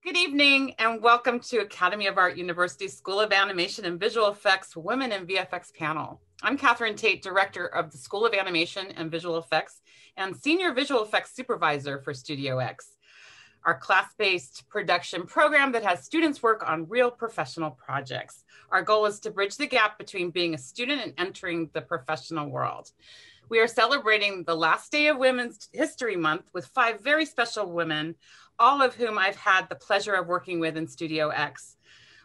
Good evening and welcome to Academy of Art University School of Animation and Visual Effects Women in VFX panel. I'm Catherine Tate, Director of the School of Animation and Visual Effects and Senior Visual Effects Supervisor for Studio X, our class-based production program that has students work on real professional projects. Our goal is to bridge the gap between being a student and entering the professional world. We are celebrating the last day of Women's History Month with 5 very special women, all of whom I've had the pleasure of working with in Studio X.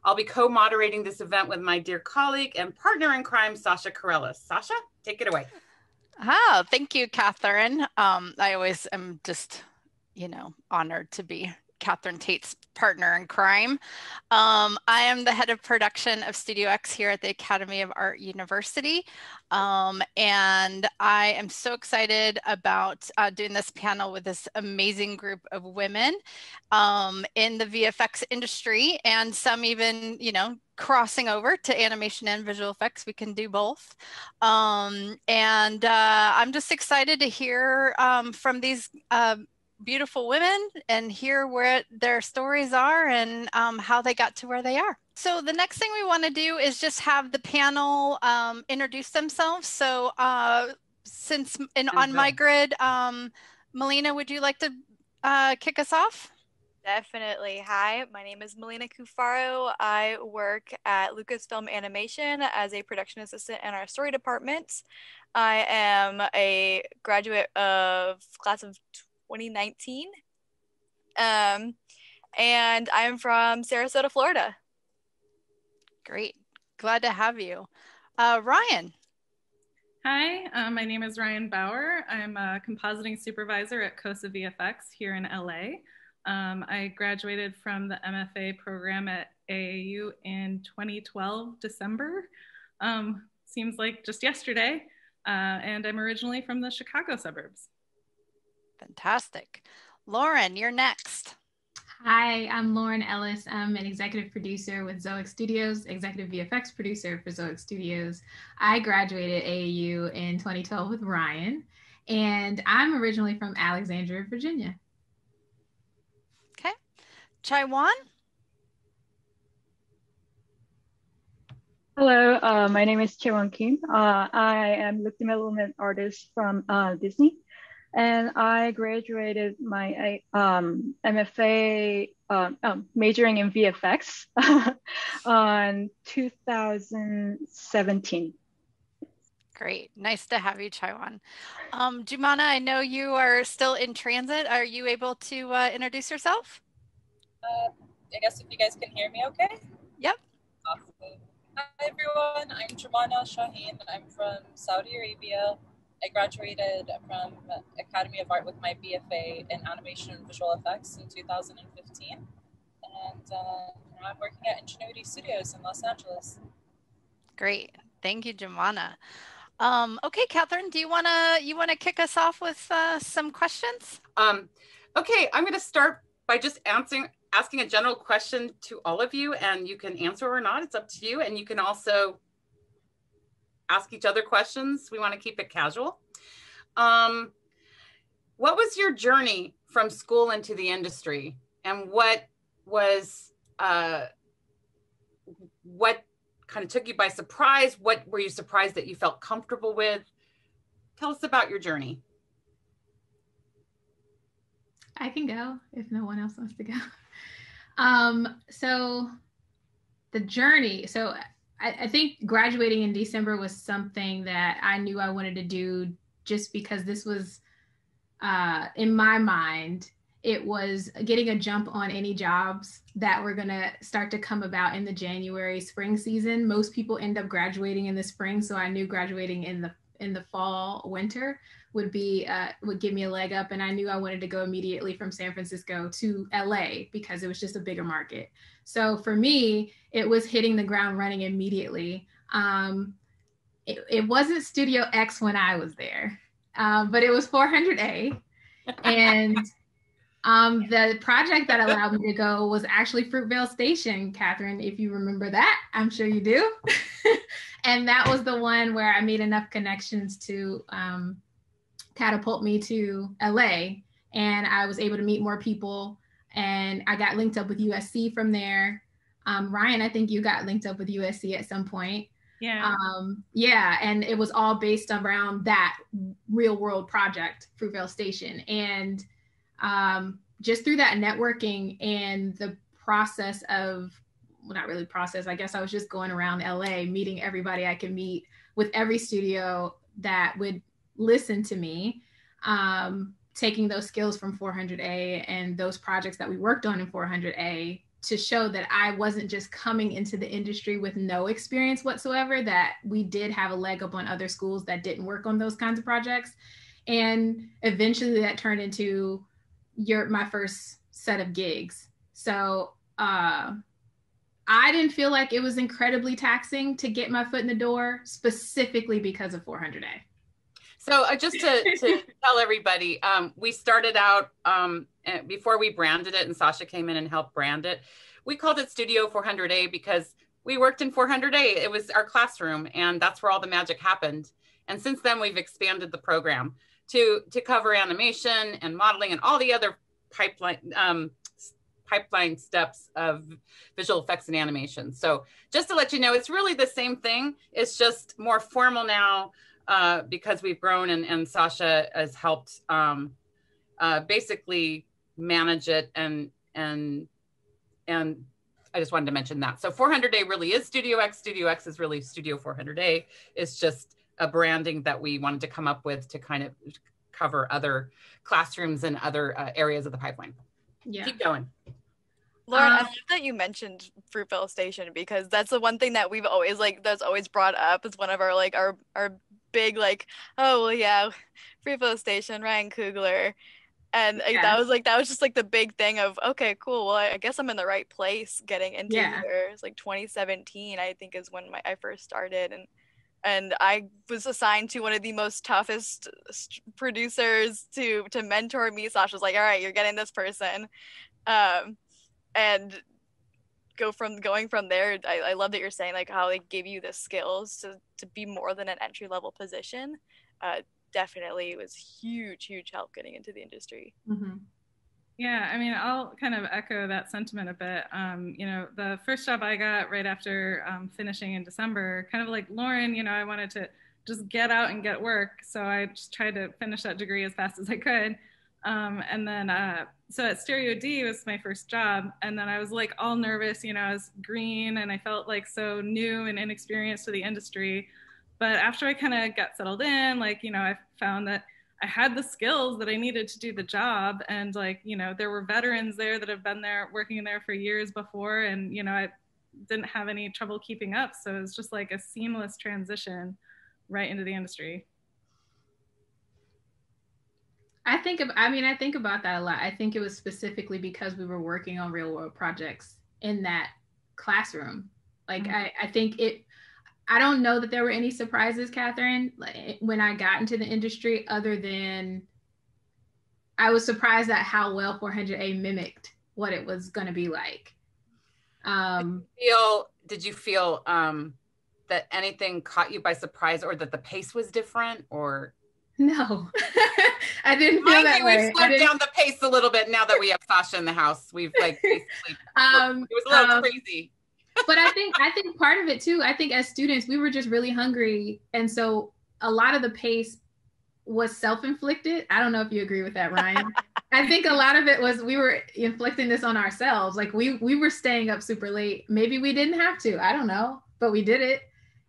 I'll be co-moderating this event with my dear colleague and partner in crime, Sasha Corellis. Sasha, take it away. Oh, thank you, Catherine. I always am just, honored to be Catherine Tate's partner in crime. I am the head of production of Studio X here at the Academy of Art University. And I am so excited about doing this panel with this amazing group of women in the VFX industry, and some even, crossing over to animation and visual effects. We can do both. And I'm just excited to hear from these beautiful women and hear where their stories are and how they got to where they are. So the next thing we want to do is just have the panel introduce themselves. So on my grid, Melina, would you like to kick us off? Definitely. Hi, my name is Melina Cufaro. I work at Lucasfilm Animation as a production assistant in our story department. I am a graduate of class of 2019. And I'm from Sarasota, Florida. Great. Glad to have you. Ryan. Hi, my name is Ryan Bauer. I'm a compositing supervisor at COSA VFX here in LA. I graduated from the MFA program at AAU in 2012, December. Seems like just yesterday. And I'm originally from the Chicago suburbs. Fantastic. Lauren, you're next. Hi, I'm Lauren Ellis. I'm an executive producer with Zoic Studios, executive VFX producer for Zoic Studios. I graduated AAU in 2012 with Ryan, and I'm originally from Alexandria, Virginia. Okay. Chaiwan? Hello, my name is Chaewon Kim. I am look development artist from Disney, and I graduated my MFA majoring in VFX on 2017. Great. Nice to have you, Chaiwan. Jumana, I know you are still in transit. Are you able to introduce yourself? I guess if you guys can hear me okay? Yep. Awesome. Hi, everyone. I'm Jumana Shaheen. I'm from Saudi Arabia. I graduated from Academy of Art with my BFA in Animation and Visual Effects in 2015. And I'm working at Ingenuity Studios in Los Angeles. Great. Thank you, Jumana. Okay, Catherine, do you wanna kick us off with some questions? Okay, I'm going to start by just asking a general question to all of you, and you can answer or not. It's up to you. And you can also ask each other questions. We want to keep it casual. What was your journey from school into the industry, and what kind of took you by surprise? What were you surprised that you felt comfortable with? Tell us about your journey. I can go if no one else wants to go. So the journey, I think graduating in December was something that I knew I wanted to do just because this was, in my mind, it was getting a jump on any jobs that were gonna start to come about in the January spring season. Most people end up graduating in the spring, so I knew graduating in the fall, winter would give me a leg up, and I knew I wanted to go immediately from San Francisco to LA because it was just a bigger market. So for me, it was hitting the ground running immediately. It wasn't Studio X when I was there, but it was 400A. And the project that allowed me to go was actually Fruitvale Station, Catherine, if you remember that. I'm sure you do. And that was the one where I made enough connections to catapult me to LA, and I was able to meet more people and I got linked up with USC from there. Ryan, I think you got linked up with USC at some point. Yeah. Yeah, and it was all based around that real world project, Fruitvale Station. And just through that networking and the process of, well, not really process, I guess I was just going around LA, meeting everybody I could meet with every studio that would listen to me, taking those skills from 400A and those projects that we worked on in 400A to show that I wasn't just coming into the industry with no experience whatsoever, that we did have a leg up on other schools that didn't work on those kinds of projects. And eventually that turned into my first set of gigs. So I didn't feel like it was incredibly taxing to get my foot in the door, specifically because of 400A. So just to tell everybody, we started out, before we branded it and Sasha came in and helped brand it, we called it Studio 400A because we worked in 400A. It was our classroom, and that's where all the magic happened. And since then, we've expanded the program to cover animation and modeling and all the other pipeline steps of visual effects and animation. So just to let you know, it's really the same thing. It's just more formal now, because we've grown, and Sasha has helped basically manage it, and I just wanted to mention that. So 400A really is Studio X. Studio X is really Studio 400A. It's just a branding that we wanted to come up with to kind of cover other classrooms and other areas of the pipeline. Yeah. Keep going. Lauren, I love that you mentioned Fruitvale Station, because that's the one thing that we've always that's always brought up as one of our our big oh well, yeah, Fruitvale Station, Ryan Coogler, and that was just the big thing of, okay, cool, well I guess I'm in the right place getting into here. It's 2017 I think is when I first started, and I was assigned to one of the most toughest producers to mentor me. Sasha was like, all right, you're getting this person, and going from there. I love that you're saying how they give you the skills to be more than an entry-level position. Definitely was huge help getting into the industry. Mm-hmm. Yeah, I mean, I'll kind of echo that sentiment a bit. The first job I got right after finishing in December, kind of like Lauren, I wanted to just get out and get work. So I just tried to finish that degree as fast as I could. And then, so at Stereo D was my first job. And then I was all nervous, I was green and I felt so new and inexperienced to the industry. But after I kind of got settled in, I found that I had the skills that I needed to do the job. And there were veterans there that have been there, working there for years before. And, I didn't have any trouble keeping up. So it was just a seamless transition right into the industry. I think about that a lot. I think it was specifically because we were working on real world projects in that classroom. I think I don't know that there were any surprises, Catherine, when I got into the industry, other than I was surprised at how well 400A mimicked what it was going to be like. Did you feel that anything caught you by surprise, or that the pace was different, or? No, I didn't feel that way. We've slowed down the pace a little bit now that we have Sasha in the house. We've basically, it was a little crazy. But I think part of it too, I think as students, we were just really hungry. And so a lot of the pace was self-inflicted. I don't know if you agree with that, Ryan. I think a lot of it was we were inflicting this on ourselves. We were staying up super late. Maybe we didn't have to, I don't know, but we did it.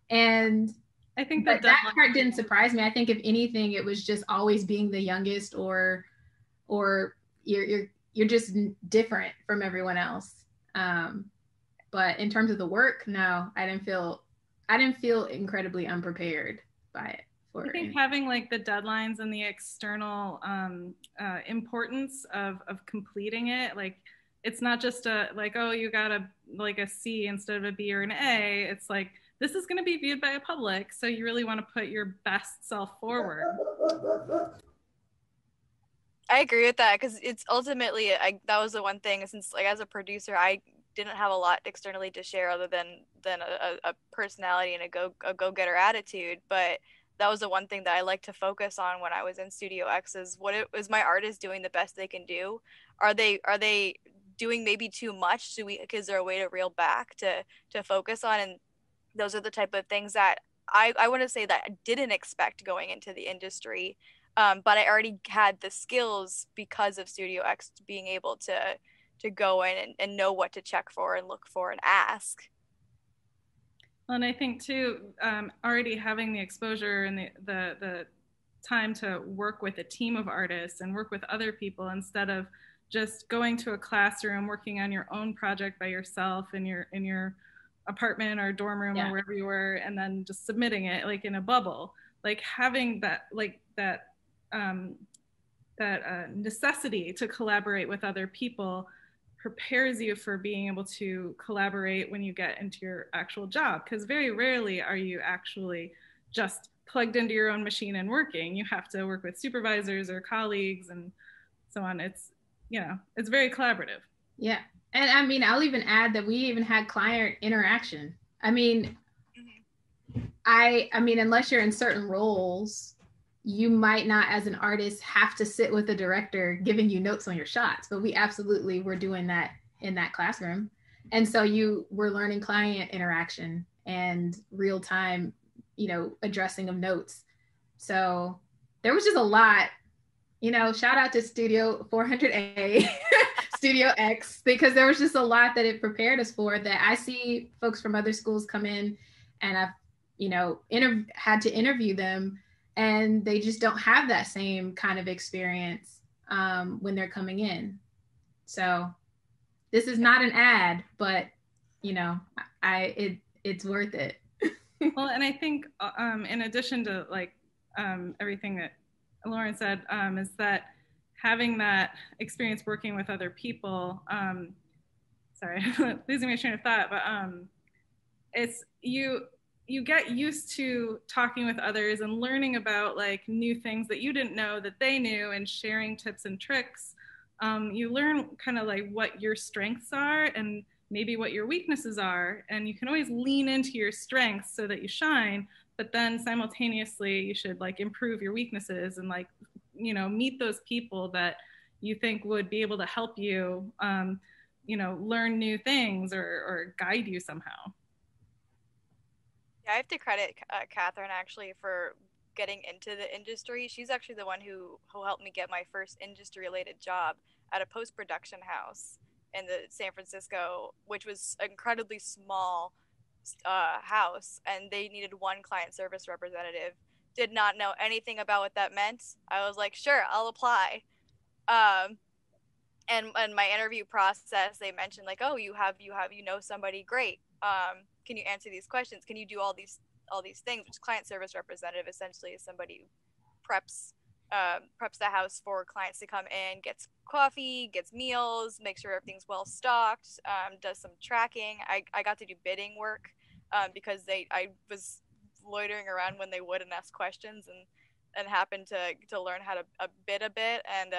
And I think that part didn't surprise me. I think if anything, it was just always being the youngest, or you're just different from everyone else. But in terms of the work, no, I didn't feel incredibly unprepared by it. I think having the deadlines and the external importance of completing it, it's not just oh, you got a C instead of a B or an A. It's this is going to be viewed by a public, so you really want to put your best self forward. I agree with that, because it's ultimately, that was the one thing, since as a producer, I didn't have a lot externally to share other than a personality and a go-getter attitude, but was the one thing that I like to focus on when I was in Studio X is is my artist doing the best they can do? Are they doing maybe too much? Is there a way to reel back to focus on? And those are the type of things that I want to say that I didn't expect going into the industry. But I already had the skills because of Studio X being able to go in and know what to check for and look for and ask. Well, and I think too, already having the exposure and the time to work with a team of artists and work with other people instead of just going to a classroom, working on your own project by yourself in your apartment or dorm room or wherever you were, and then just submitting it like in a bubble. Like having that necessity to collaborate with other people prepares you for being able to collaborate when you get into your actual job, because very rarely are you actually just plugged into your own machine and working. You have to work with supervisors or colleagues and so on. It's very collaborative. Yeah. And I mean, I'll even add that we even had client interaction. I mean, unless you're in certain roles, you might not, as an artist, have to sit with the director giving you notes on your shots, but we absolutely were doing that in that classroom. And so you were learning client interaction and real time, addressing of notes. So there was just a lot, shout out to Studio 400A, Studio X, because there was just a lot that it prepared us for that I see folks from other schools come in and I've, had to interview them, and they just don't have that same kind of experience when they're coming in. So this is not an ad, but it's worth it. Well, and I think in addition to everything that Lauren said, is that having that experience working with other people, sorry, losing my train of thought, but it's you get used to talking with others and learning about new things that you didn't know that they knew and sharing tips and tricks. You learn kind of what your strengths are and maybe what your weaknesses are. And you can always lean into your strengths so that you shine, but then simultaneously you should improve your weaknesses and meet those people that you think would be able to help you, learn new things or guide you somehow. Yeah, I have to credit Catherine actually for getting into the industry. She's actually the one who helped me get my first industry-related job at a post-production house in the San Francisco, which was an incredibly small house, and they needed one client service representative. Did not know anything about what that meant. I was like, sure, I'll apply. And my interview process, they mentioned oh, you know somebody, great. Can you answer these questions? Can you do all these things? Which client service representative essentially is somebody who preps the house for clients to come in, gets coffee, gets meals, makes sure everything's well stocked, does some tracking. I got to do bidding work because I was loitering around when they would and ask questions and happened to learn how to bid a bit, and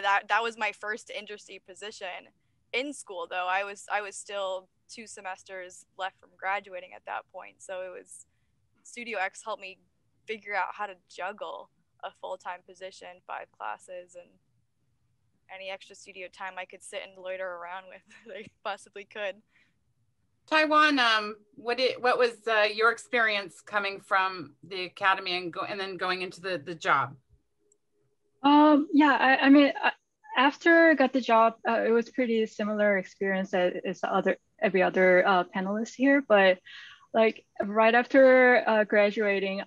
that was my first industry position in school. Though I was still 2 semesters left from graduating at that point, so it was Studio X helped me figure out how to juggle a full-time position, 5 classes, and any extra studio time I could sit and loiter around with I possibly could. Taiwan, what was your experience coming from the academy and then going into the job? I mean, after I got the job, it was pretty similar experience as every other panelist here. But right after graduating,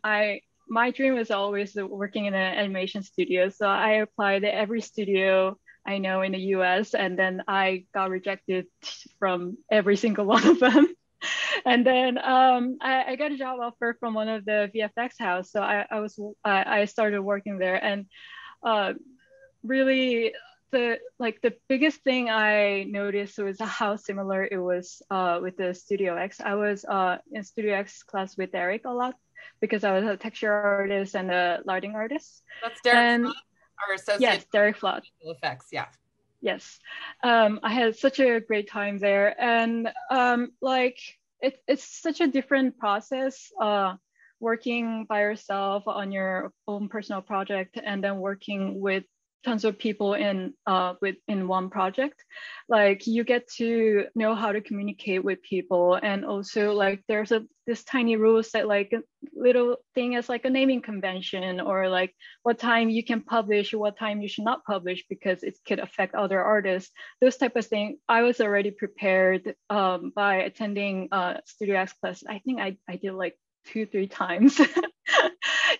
my dream was always working in an animation studio. So I applied to every studio I know in the US, and then I got rejected from every single one of them. And then I got a job offer from one of the VFX house. So I started working there, and really the biggest thing I noticed was how similar it was with the Studio X. I was in Studio X class with Derek a lot because I was a texture artist and a lighting artist. That's Derek Flood, our associate. Yes, Derek Flood. Effects, yeah. Yes, I had such a great time there, and it's such a different process working by yourself on your own personal project and then working with tons of people in one project, like you get to know how to communicate with people. And also like there's this tiny rules that like a little thing as like a naming convention, or like what time you can publish, what time you should not publish because it could affect other artists, those type of things. I was already prepared by attending Studio X class. I think I did like 2-3 times.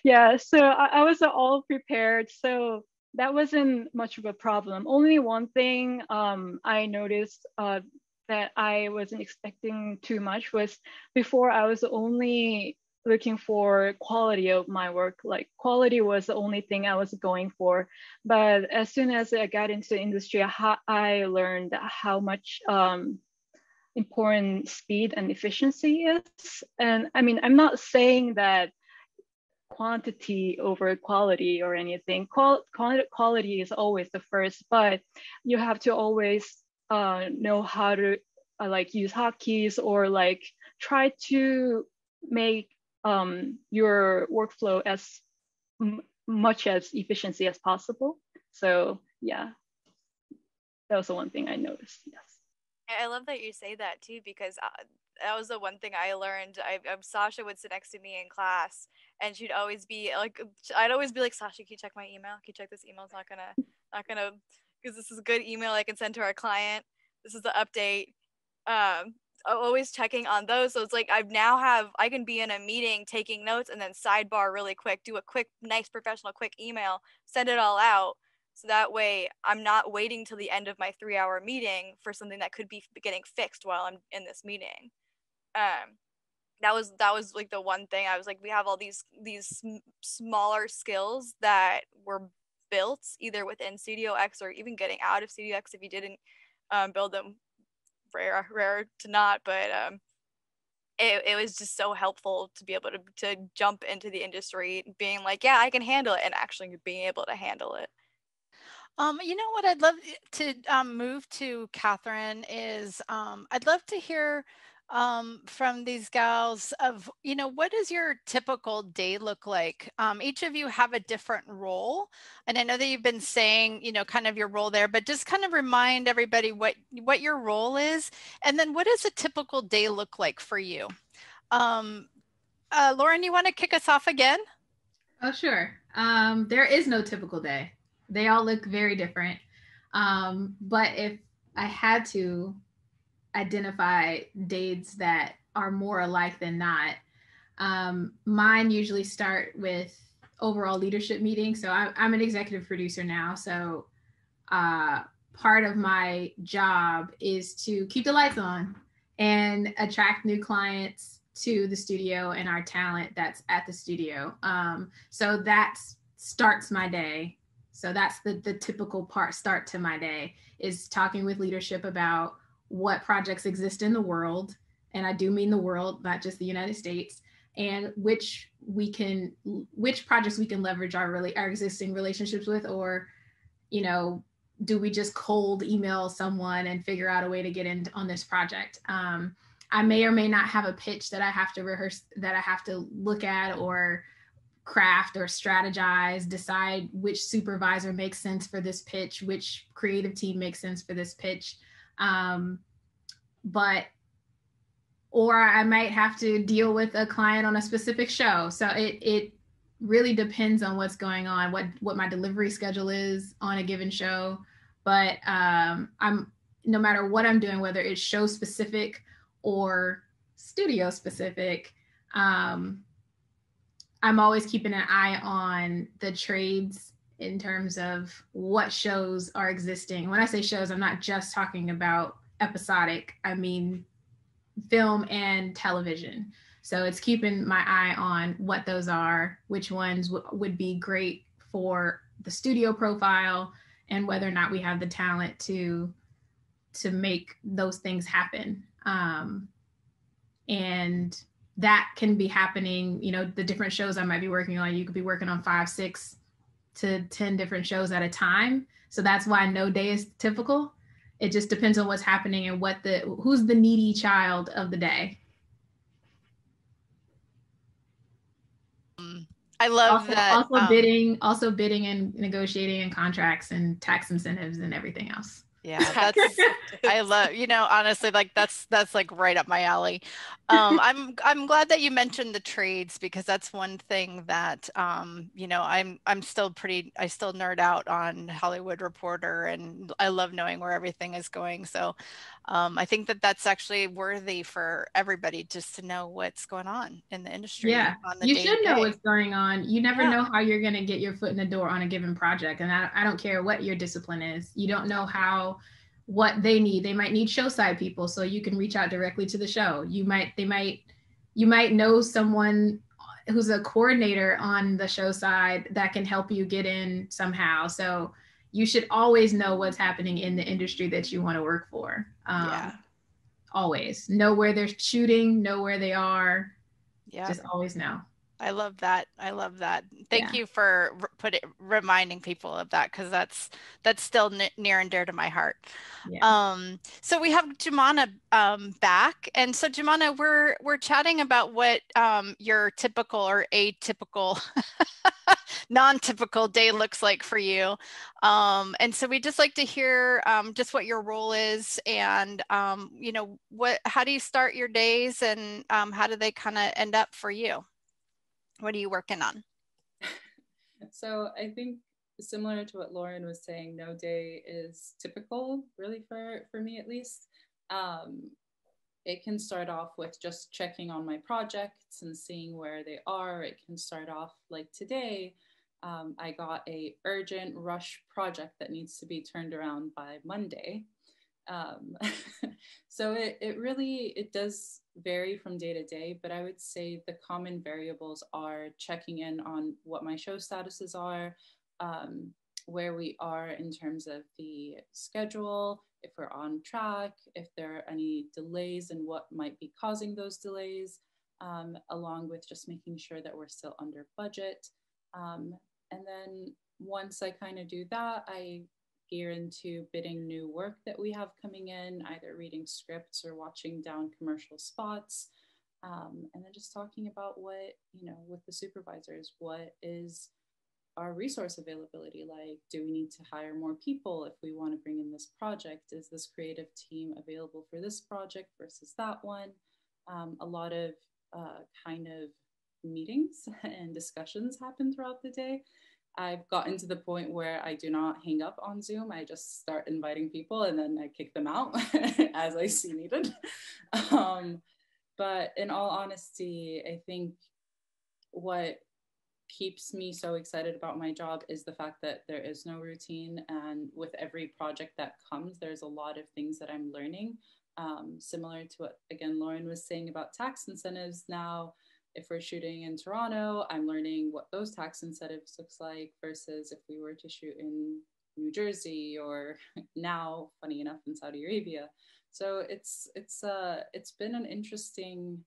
Yeah, so I was all prepared, so that wasn't much of a problem. Only one thing I noticed that I wasn't expecting too much was, before I was only looking for quality of my work. Like quality was the only thing I was going for. But as soon as I got into the industry, I learned how much important speed and efficiency is. And I mean, I'm not saying that quantity over quality or anything. Quality is always the first, but you have to always know how to like use hotkeys, or like try to make your workflow as much as efficiency as possible. So yeah, that was the one thing I noticed. Yes. I love that you say that too, because that was the one thing I learned. Sasha would sit next to me in class, and she'd always be like, I'd always be like, Sasha, can you check my email? Can you check this email? It's not gonna, because this is a good email I can send to our client. This is the update. Always checking on those. So it's like I can be in a meeting taking notes and then sidebar really quick, do a quick, nice, professional, quick email, send it all out. So that way I'm not waiting till the end of my 3-hour meeting for something that could be getting fixed while I'm in this meeting. That was like the one thing I was like, we have all these smaller skills that were built either within Studio X or even getting out of Studio X if you didn't build them. Rare to not, but it was just so helpful to be able to jump into the industry being like, yeah, I can handle it, and actually being able to handle it. You know what I'd love to move to, Catherine, is I'd love to hear from these gals of, you know, what does your typical day look like? Each of you have a different role. And I know that you've been saying, you know, kind of your role there, but just kind of remind everybody what your role is. And then what does a typical day look like for you? Lauren, you want to kick us off again? Oh, sure. There is no typical day. They all look very different. But if I had to identify days that are more alike than not, mine usually start with overall leadership meetings. So I'm an executive producer now. So part of my job is to keep the lights on and attract new clients to the studio and our talent that's at the studio. So that starts my day. So that's the typical start to my day, is talking with leadership about what projects exist in the world. And I do mean the world, not just the United States, and which projects we can leverage our existing relationships with, or, you know, do we just cold email someone and figure out a way to get in on this project? I may or may not have a pitch that I have to rehearse, that I have to look at or craft or strategize, decide which supervisor makes sense for this pitch, which creative team makes sense for this pitch. Or I might have to deal with a client on a specific show. So it really depends on what's going on, what my delivery schedule is on a given show. But no matter what I'm doing, whether it's show specific or studio specific, I'm always keeping an eye on the trades in terms of what shows are existing. When I say shows, I'm not just talking about episodic, I mean film and television. So it's keeping my eye on what those are, which ones would be great for the studio profile, and whether or not we have the talent to make those things happen. And that can be happening, you know, the different shows I might be working on. You could be working on 5, 6 to 10 different shows at a time. So that's why no day is typical. It just depends on what's happening and who's the needy child of the day. I love that. Also bidding and negotiating and contracts and tax incentives and everything else. Yeah, I love, honestly, like that's like right up my alley. I'm glad that you mentioned the trades, because that's one thing that I'm still I still nerd out on Hollywood Reporter, and I love knowing where everything is going. So I think that that's actually worthy for everybody just to know what's going on in the industry. Yeah, on the you day should to know day. what's going on. You never know how you're going to get your foot in the door on a given project. And I don't care what your discipline is. You don't know what they need. They might need show side people, so you can reach out directly to the show. You might know someone who's a coordinator on the show side that can help you get in somehow. So you should always know what's happening in the industry that you want to work for. Always know where they're shooting, know where they are. Yeah. Just always know. I love that. Thank you for reminding people of that, because that's still near and dear to my heart. Yeah. So we have Jumana back, and so Jumana, we're chatting about what your typical or atypical, non-typical day looks like for you, and so we just like to hear just what your role is, and how do you start your days, and how do they kind of end up for you? What are you working on? So I think similar to what Lauren was saying, no day is typical, really, for me at least. It can start off with just checking on my projects and seeing where they are. It can start off like today. I got a urgent rush project that needs to be turned around by Monday. So it does vary from day to day, but I would say the common variables are checking in on what my show statuses are, where we are in terms of the schedule, if we're on track, if there are any delays and what might be causing those delays, along with just making sure that we're still under budget. And then once I kind of do that, I gear into bidding new work that we have coming in, either reading scripts or watching down commercial spots. And then just talking about what, with the supervisors, what is our resource availability like? Do we need to hire more people if we want to bring in this project? Is this creative team available for this project versus that one? A lot of kind of meetings and discussions happen throughout the day. I've gotten to the point where I do not hang up on Zoom. I just start inviting people and then I kick them out as I see needed. But in all honesty, I think what keeps me so excited about my job is the fact that there is no routine. And with every project that comes, there's a lot of things that I'm learning. Similar to what, again, Lauren was saying about tax incentives now. If we're shooting in Toronto, I'm learning what those tax incentives looks like versus if we were to shoot in New Jersey or now, funny enough, in Saudi Arabia. So it's been an interesting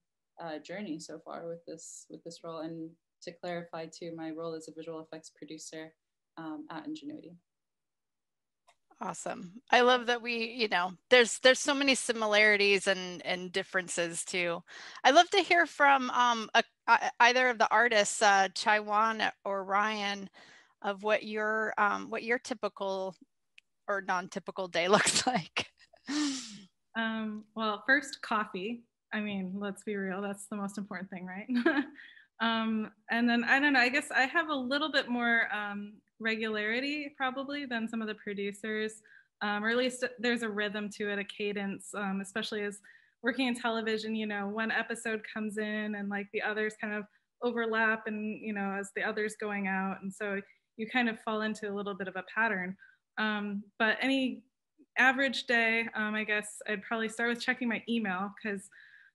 journey so far with this role. And to clarify too, my role is a visual effects producer at Ingenuity. Awesome. I love that there's so many similarities and differences too. I'd love to hear from either of the artists, Chaiwan or Ryan, of what your typical or non-typical day looks like. Well, first, coffee. I mean, let's be real. That's the most important thing, right? And then, I don't know, I guess I have a little bit more regularity probably than some of the producers, or at least there's a rhythm to it, a cadence, especially as working in television, one episode comes in and like the others kind of overlap and, as the others going out. And so you kind of fall into a little bit of a pattern. But any average day, I guess I'd probably start with checking my email because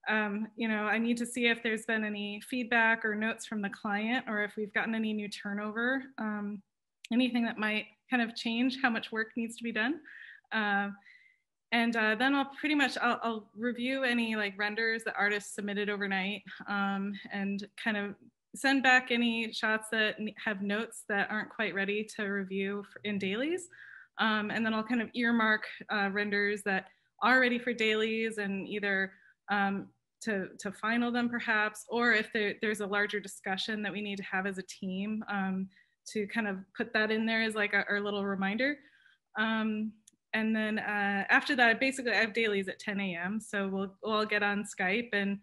I need to see if there's been any feedback or notes from the client or if we've gotten any new turnover, anything that might kind of change how much work needs to be done. And then I'll review any like renders that artists submitted overnight and kind of send back any shots that have notes that aren't quite ready to review in dailies. And then I'll kind of earmark renders that are ready for dailies and either to final them perhaps, or if there's a larger discussion that we need to have as a team, to kind of put that in there as like our little reminder. And then after that, basically I have dailies at 10 a.m. So we'll all get on Skype and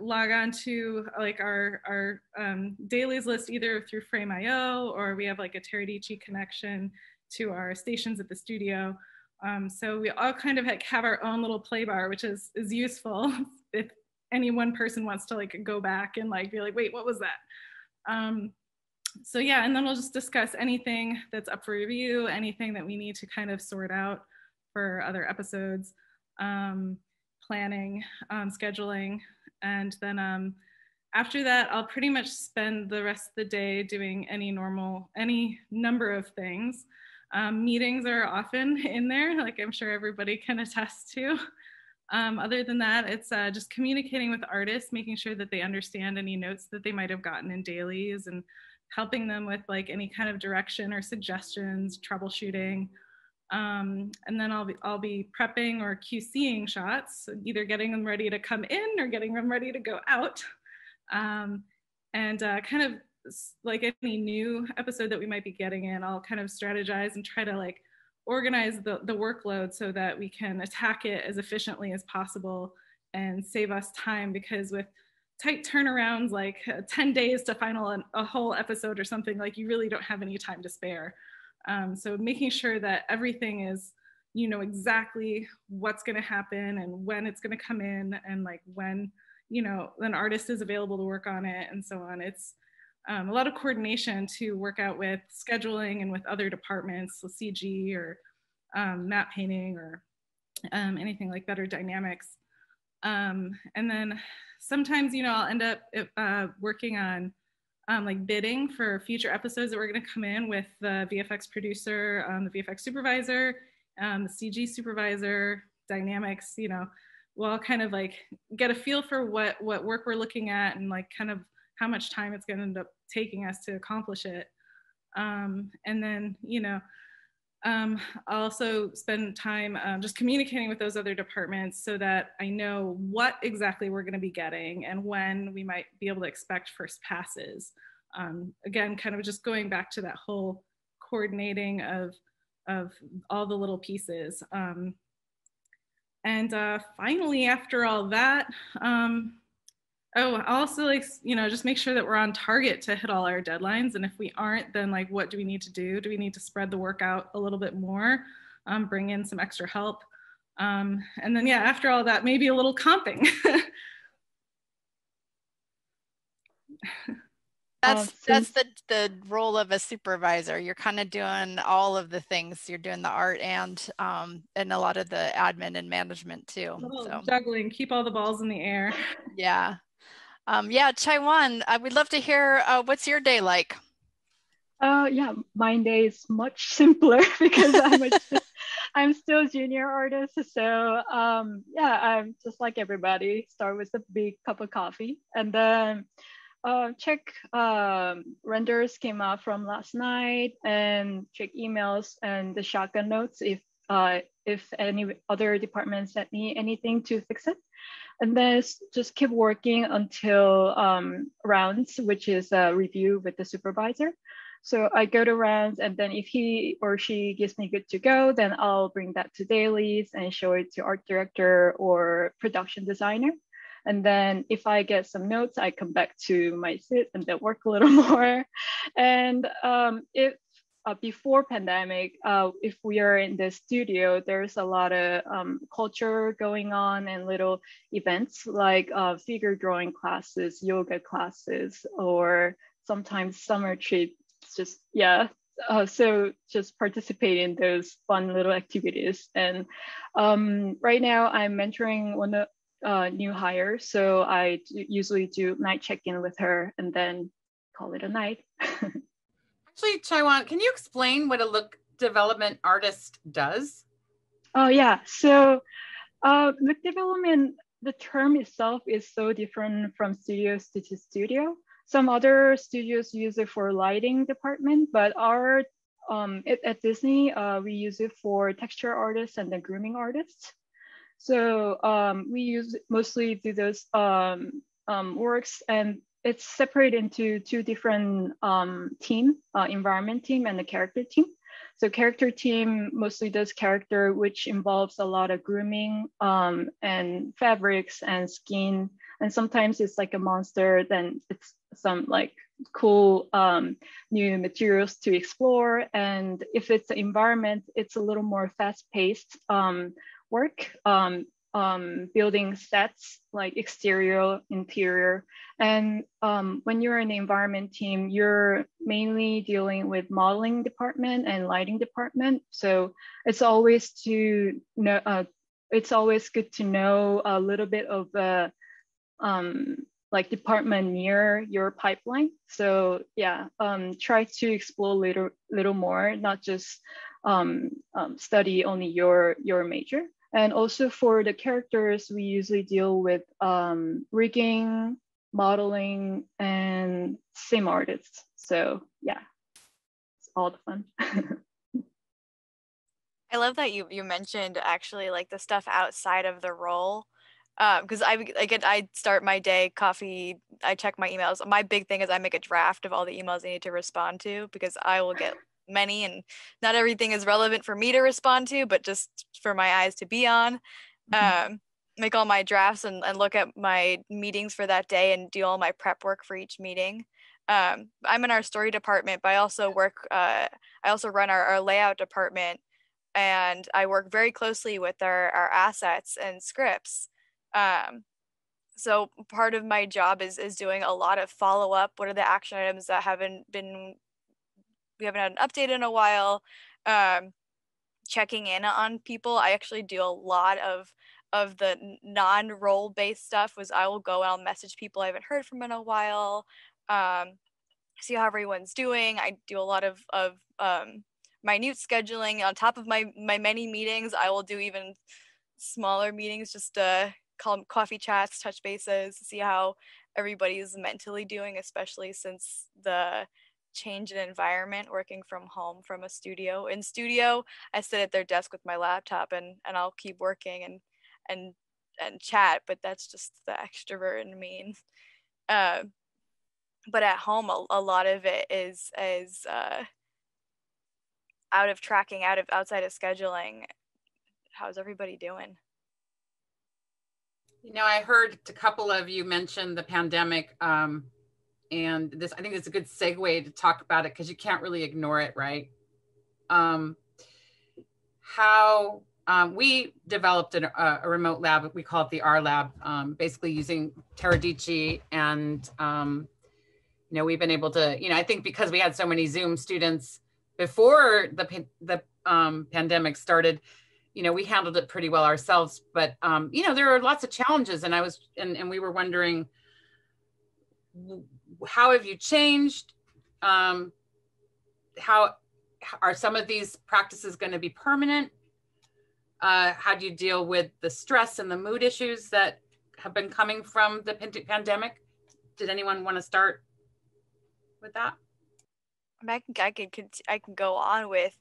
log on to like our dailies list either through Frame.io, or we have like a Teradici connection to our stations at the studio. So we all kind of have our own little play bar, which is useful if any one person wants to like go back and like be like, wait, what was that? So yeah, and then we'll just discuss anything that's up for review, anything that we need to kind of sort out for other episodes, planning, scheduling. And then after that, I'll pretty much spend the rest of the day doing any number of things. Meetings are often in there, like I'm sure everybody can attest to. Other than that, it's just communicating with artists, making sure that they understand any notes that they might have gotten in dailies, and helping them with like any kind of direction or suggestions, troubleshooting. And then I'll be prepping or QCing shots, either getting them ready to come in or getting them ready to go out. And kind of like any new episode that we might be getting in, I'll kind of strategize and try to like organize the workload so that we can attack it as efficiently as possible and save us time, because with tight turnarounds, like 10 days to final a whole episode or something, like you really don't have any time to spare. So making sure that everything is, you know, exactly what's going to happen and when it's going to come in, and like when, you know, an artist is available to work on it and so on. It's a lot of coordination to work out with scheduling and with other departments, so CG or map painting or anything like that, or dynamics. And then sometimes, you know, I'll end up working on like bidding for future episodes that we're going to come in with the VFX producer, the VFX supervisor, the CG supervisor, dynamics. You know, we'll kind of like get a feel for what work we're looking at, and like kind of how much time it's going to end up taking us to accomplish it. And then, you know, I'll also spend time just communicating with those other departments so that I know what exactly we're going to be getting and when we might be able to expect first passes. Again, kind of just going back to that whole coordinating of all the little pieces. And finally, after all that, I'll also, like, you know, just make sure that we're on target to hit all our deadlines. And if we aren't, then like, what do we need to do? Do we need to spread the work out a little bit more, bring in some extra help? And then, yeah, after all that, maybe a little comping. That's the role of a supervisor. You're kind of doing all of the things. You're doing the art and a lot of the admin and management too. So juggling, keep all the balls in the air. Yeah. Yeah, Chaiwan, we'd love to hear what's your day like? Yeah, my day is much simpler because I'm still a junior artist. So yeah, I'm just like everybody. Start with a big cup of coffee, and then check renders came out from last night, and check emails and the shotgun notes if any other departments sent me anything to fix it. And then just keep working until rounds, which is a review with the supervisor. So I go to rounds, and then if he or she gives me good to go, then I'll bring that to dailies and show it to art director or production designer. And then if I get some notes, I come back to my sit and then work a little more. And if before pandemic, if we are in the studio, there's a lot of culture going on and little events like figure drawing classes, yoga classes, or sometimes summer trips. Just, yeah. So just participate in those fun little activities. And right now I'm mentoring one of new hire. So I usually do night check-in with her and then call it a night. Actually, Chaiwan, can you explain what a look development artist does? Oh yeah, so look development, the term itself is so different from studio to studio. Some other studios use it for lighting department, but our at Disney, we use it for texture artists and the grooming artists. So we mostly do those works, and it's separated into two different team, environment team and the character team. So character team mostly does character, which involves a lot of grooming and fabrics and skin. And sometimes it's like a monster, then it's some like cool new materials to explore. And if it's an environment, it's a little more fast-paced work, building sets like exterior, interior. And when you're in the environment team, you're mainly dealing with modeling department and lighting department. So it's always to know, it's always good to know a little bit of the like department near your pipeline. So yeah, try to explore little more, not just study only your major. And also for the characters, we usually deal with rigging, modeling, and sim artists. So yeah, it's all the fun. I love that you mentioned actually like the stuff outside of the role. Because I start my day, coffee, I check my emails. My big thing is I make a draft of all the emails I need to respond to, because I will get many and not everything is relevant for me to respond to, but just for my eyes to be on. Make all my drafts and look at my meetings for that day and do all my prep work for each meeting. I'm in our story department, but I also run our layout department, and I work very closely with our assets and scripts. So part of my job is doing a lot of follow-up. What are the action items that we haven't had an update in a while? Checking in on people. I actually do a lot of the non-role based stuff. I will go and I'll message people I haven't heard from in a while, see how everyone's doing. I do a lot of minute scheduling on top of my many meetings. I will do even smaller meetings, just call them coffee chats, touch bases, see how everybody's mentally doing, especially since the change in environment, working from home from a studio. In studio, I sit at their desk with my laptop and I'll keep working and chat, but that's just the extrovert in me. But at home, a lot of it is out of tracking, outside of scheduling. How's everybody doing? You know, I heard a couple of you mention the pandemic, and this, I think it's a good segue to talk about it because you can't really ignore it, right? How we developed a remote lab, we call it the R Lab, basically using Teradici, and you know, we've been able to, you know, I think because we had so many Zoom students before the pandemic started, you know, we handled it pretty well ourselves, but, you know, there are lots of challenges, and and we were wondering, how have you changed? How are some of these practices going to be permanent? How do you deal with the stress and the mood issues that have been coming from the pandemic? Did anyone want to start with that? I can go on with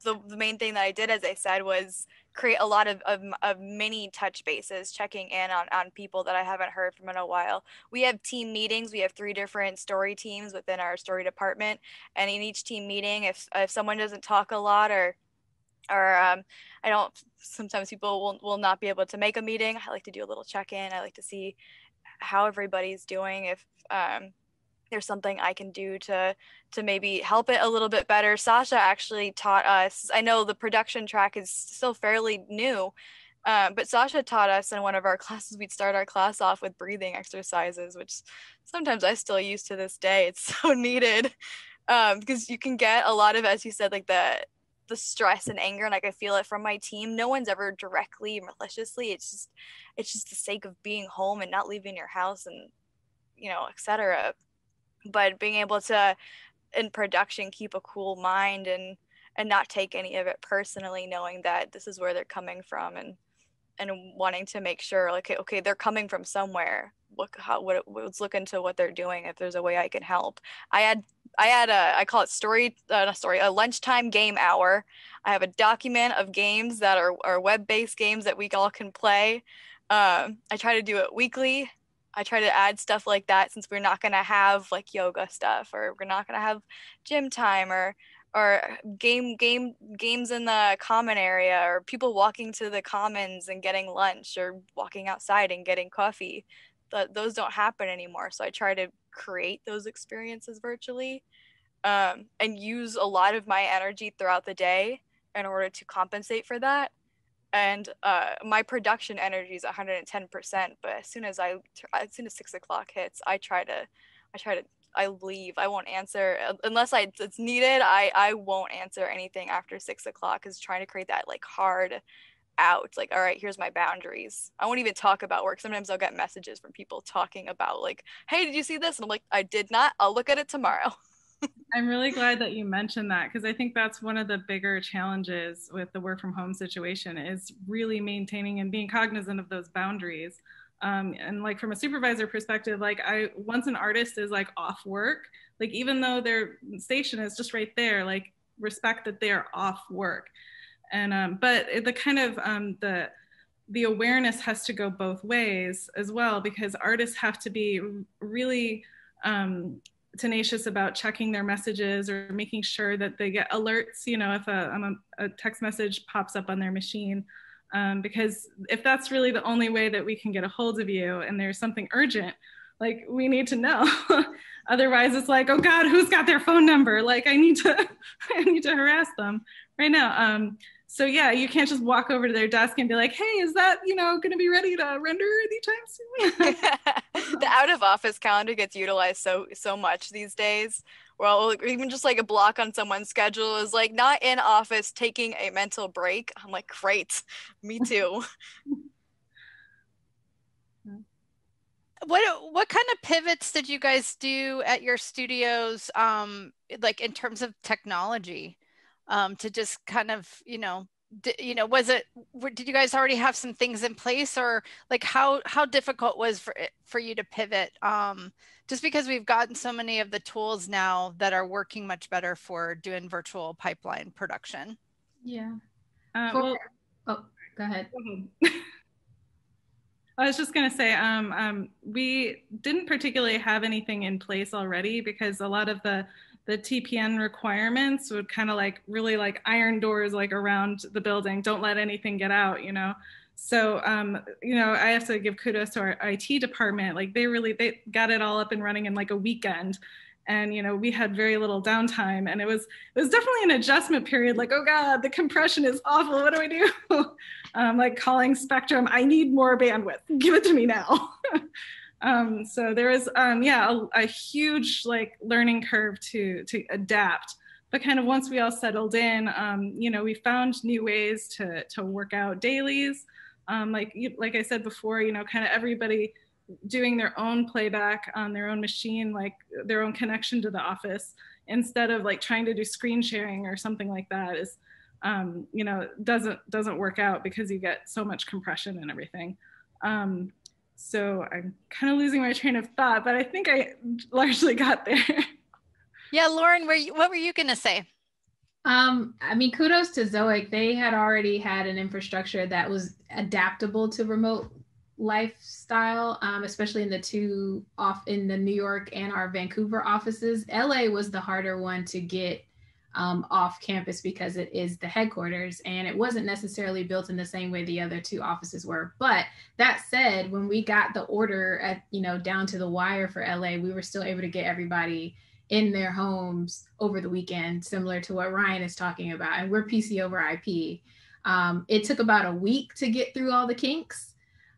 the main thing that I did, as I said, was create a lot of mini touch bases, checking in on people that I haven't heard from in a while. We have team meetings. We have 3 different story teams within our story department, and in each team meeting, if someone doesn't talk a lot or I don't, sometimes people will not be able to make a meeting, I like to do a little check-in. I like to see how everybody's doing, if there's something I can do to maybe help it a little bit better. Sasha actually taught us, I know the production track is still fairly new, but Sasha taught us in one of our classes, we'd start our class off with breathing exercises, which sometimes I still use to this day. It's so needed, because you can get a lot of, as you said, like the stress and anger, and I can feel it from my team. No one's ever directly maliciously. It's just the sake of being home and not leaving your house, and you know, etc. But being able to, in production, keep a cool mind and not take any of it personally, knowing that this is where they're coming from, and wanting to make sure, like, okay, they're coming from somewhere. Let's look into what they're doing. If there's a way I can help. I had I call it a lunchtime game hour. I have a document of games that are web-based games that we all can play. I try to do it weekly. I try to add stuff like that since we're not going to have like yoga stuff, or we're not going to have gym time, or games in the common area, or people walking to the commons and getting lunch, or walking outside and getting coffee. Those don't happen anymore. So I try to create those experiences virtually, and use a lot of my energy throughout the day in order to compensate for that. And my production energy is 110%. But as soon as 6 o'clock hits, I leave. I won't answer unless it's needed. I won't answer anything after 6 o'clock, is trying to create that like hard out. Like, all right, here's my boundaries. I won't even talk about work. Sometimes I'll get messages from people talking about like, hey, did you see this? And I'm like, I did not. I'll look at it tomorrow. I'm really glad that you mentioned that, because I think that's one of the bigger challenges with the work from home situation, is really maintaining and being cognizant of those boundaries. And like from a supervisor perspective, like once an artist is like off work, like even though their station is just right there, like respect that they're off work. And but the kind of the awareness has to go both ways as well, because artists have to be really tenacious about checking their messages or making sure that they get alerts, you know, if a text message pops up on their machine. Because if that's really the only way that we can get a hold of you and there's something urgent, like we need to know. Otherwise it's like, oh God, who's got their phone number? Like I need to harass them right now. So yeah, you can't just walk over to their desk and be like, hey, is that, you know, going to be ready to render anytime soon? The out of office calendar gets utilized so much these days. Well, even just like a block on someone's schedule is like not in office, taking a mental break. I'm like, great, me too. What kind of pivots did you guys do at your studios, like in terms of technology, to just kind of, did you guys already have some things in place, or like how difficult was for you to pivot? Just because we've gotten so many of the tools now that are working much better for doing virtual pipeline production. Yeah. Well, go ahead. I was just going to say, we didn't particularly have anything in place already, because a lot of the TPN requirements would kind of like really like iron doors like around the building. Don't let anything get out, you know? So, I have to give kudos to our IT department. Like they got it all up and running in like a weekend. And, we had very little downtime, and it was definitely an adjustment period. Like, oh God, the compression is awful. What do I do? Like calling Spectrum, I need more bandwidth. Give it to me now. So there was, a huge like learning curve to adapt. But kind of once we all settled in, we found new ways to work out dailies. Like I said before, kind of everybody doing their own playback on their own machine, like their own connection to the office, instead of like trying to do screen sharing or something like that is, doesn't work out, because you get so much compression and everything. So I'm kind of losing my train of thought, but I think I largely got there. Yeah, Lauren, what were you going to say? Kudos to Zoic. They had already had an infrastructure that was adaptable to remote lifestyle, especially in the New York and our Vancouver offices. LA was the harder one to get off campus, because it is the headquarters, and it wasn't necessarily built in the same way the other two offices were. But that said, when we got the order down to the wire for LA, we were still able to get everybody in their homes over the weekend, similar to what Ryan is talking about. And we're PC over IP. It took about a week to get through all the kinks,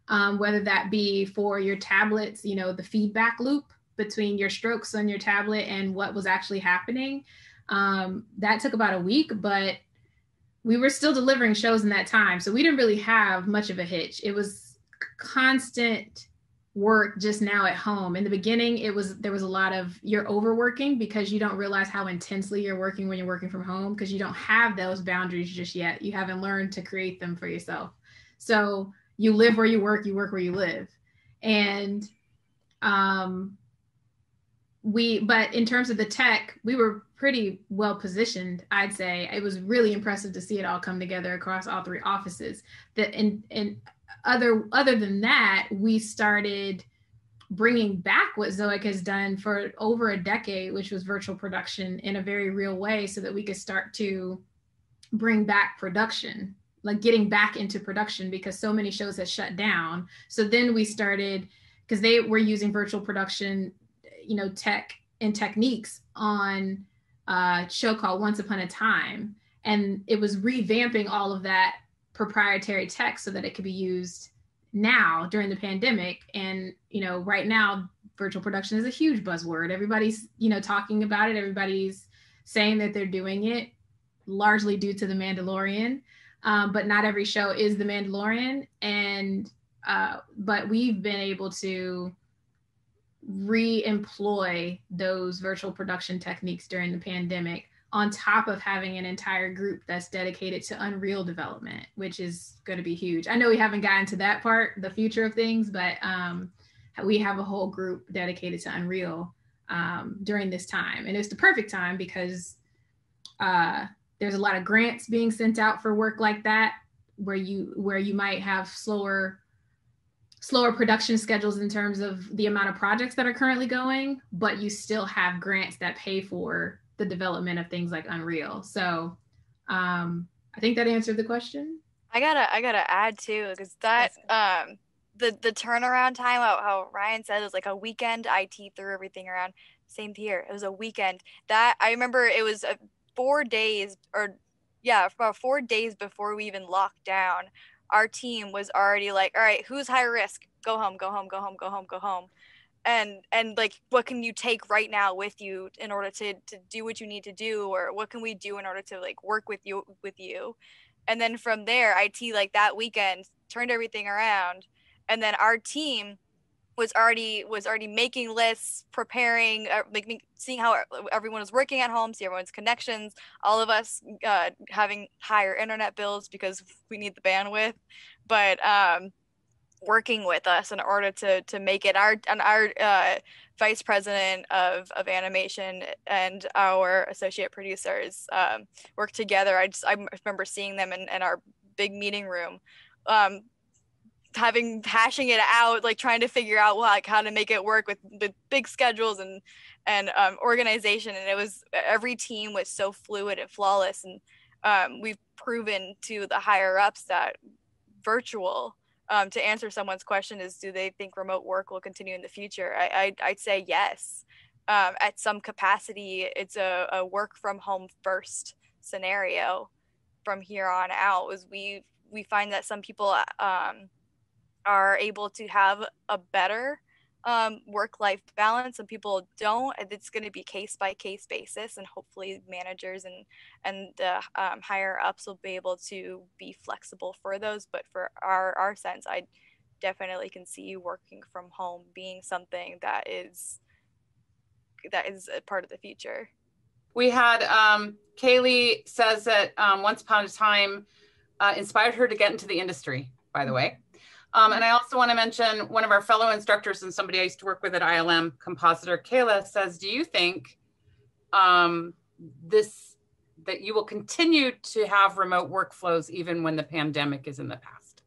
whether that be for your tablets, the feedback loop between your strokes on your tablet and what was actually happening. That took about a week, but we were still delivering shows in that time. So we didn't really have much of a hitch. It was constant work just now at home. In the beginning, there was a lot of, you're overworking because you don't realize how intensely you're working when you're working from home, because you don't have those boundaries just yet. You haven't learned to create them for yourself. So you live where you work where you live. And but in terms of the tech, we were pretty well positioned, I'd say. It was really impressive to see it all come together across all 3 offices. And other than that, we started bringing back what Zoic has done for over a decade, which was virtual production in a very real way, so that we could start to bring back production, like getting back into production, because so many shows had shut down. So then we started, because they were using virtual production, tech and techniques on a show called Once Upon a Time. And it was revamping all of that proprietary tech so that it could be used now during the pandemic. And, right now, virtual production is a huge buzzword. Everybody's, talking about it. Everybody's saying that they're doing it, largely due to The Mandalorian. But not every show is The Mandalorian. And, but we've been able to re-employ those virtual production techniques during the pandemic, on top of having an entire group that's dedicated to Unreal development, which is going to be huge. I know we haven't gotten to that part, the future of things, but we have a whole group dedicated to Unreal during this time. And it's the perfect time because there's a lot of grants being sent out for work like that, where you might have slower production schedules in terms of the amount of projects that are currently going, but you still have grants that pay for the development of things like Unreal. So I think that answered the question. I gotta add too, because that the turnaround time, how Ryan said, it was like a weekend. IT threw everything around. Same here. It was a weekend. That I remember, it was 4 days, about 4 days before we even locked down. Our team was already like, all right, who's high risk? Go home, go home, go home, go home, go home. And like, what can you take right now with you in order to do what you need to do? Or what can we do in order to like work with you? And then from there, IT, like that weekend, turned everything around. And then our team was already making lists, preparing, seeing how everyone was working at home, see everyone's connections, all of us having higher internet bills because we need the bandwidth, but working with us in order to make it. Our vice president of animation and our associate producers work together. I remember seeing them in our big meeting room, hashing it out, like trying to figure out like how to make it work with big schedules and organization. And it was, every team was so fluid and flawless. And we've proven to the higher ups that virtual, to answer someone's question is, do they think remote work will continue in the future? I'd say yes. At some capacity, it's a work from home first scenario from here on out. Is we find that some people are able to have a better work-life balance, and people don't. It's going to be case-by-case basis, and hopefully managers and higher ups will be able to be flexible for those. But for our sense, I definitely can see working from home being something that is a part of the future. We had Kaylee says that Once Upon a Time inspired her to get into the industry, by the way. And I also want to mention one of our fellow instructors and somebody I used to work with at ILM, compositor Kayla, says, do you think that you will continue to have remote workflows even when the pandemic is in the past?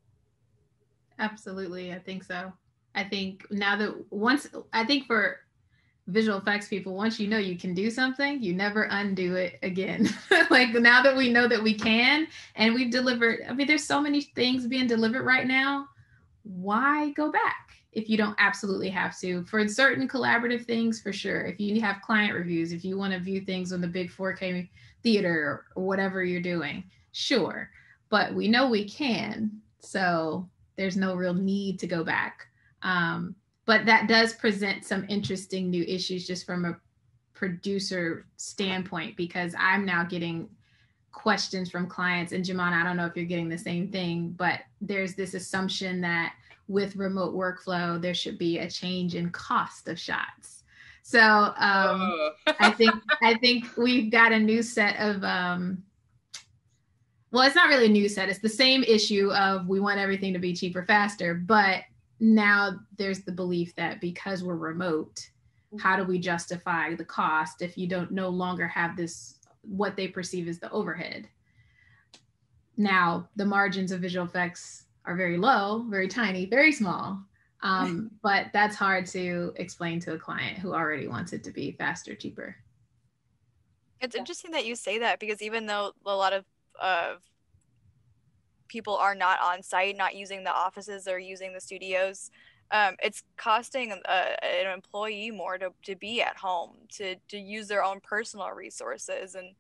Absolutely. I think so. I think for visual effects people, once you know you can do something, you never undo it again. Like now that we know that we can, and we've delivered, there's so many things being delivered right now. Why go back if you don't absolutely have to? For certain collaborative things, for sure. If you have client reviews, if you want to view things on the big 4K theater or whatever you're doing, sure. But we know we can, so there's no real need to go back. But that does present some interesting new issues just from a producer standpoint, because I'm now getting questions from clients, and Jemana, I don't know if you're getting the same thing, but there's this assumption that with remote workflow, there should be a change in cost of shots. So I think we've got a new set of, well, it's not really a new set. It's the same issue of we want everything to be cheaper, faster, but now there's the belief that because we're remote, how do we justify the cost if you don't no longer have this, what they perceive as the overhead? Now, the margins of visual effects are very low, very tiny, very small. But that's hard to explain to a client who already wants it to be faster, cheaper. It's interesting that you say that, because even though a lot of people are not on site, not using the offices or using the studios, it's costing an employee more to be at home, to use their own personal resources, and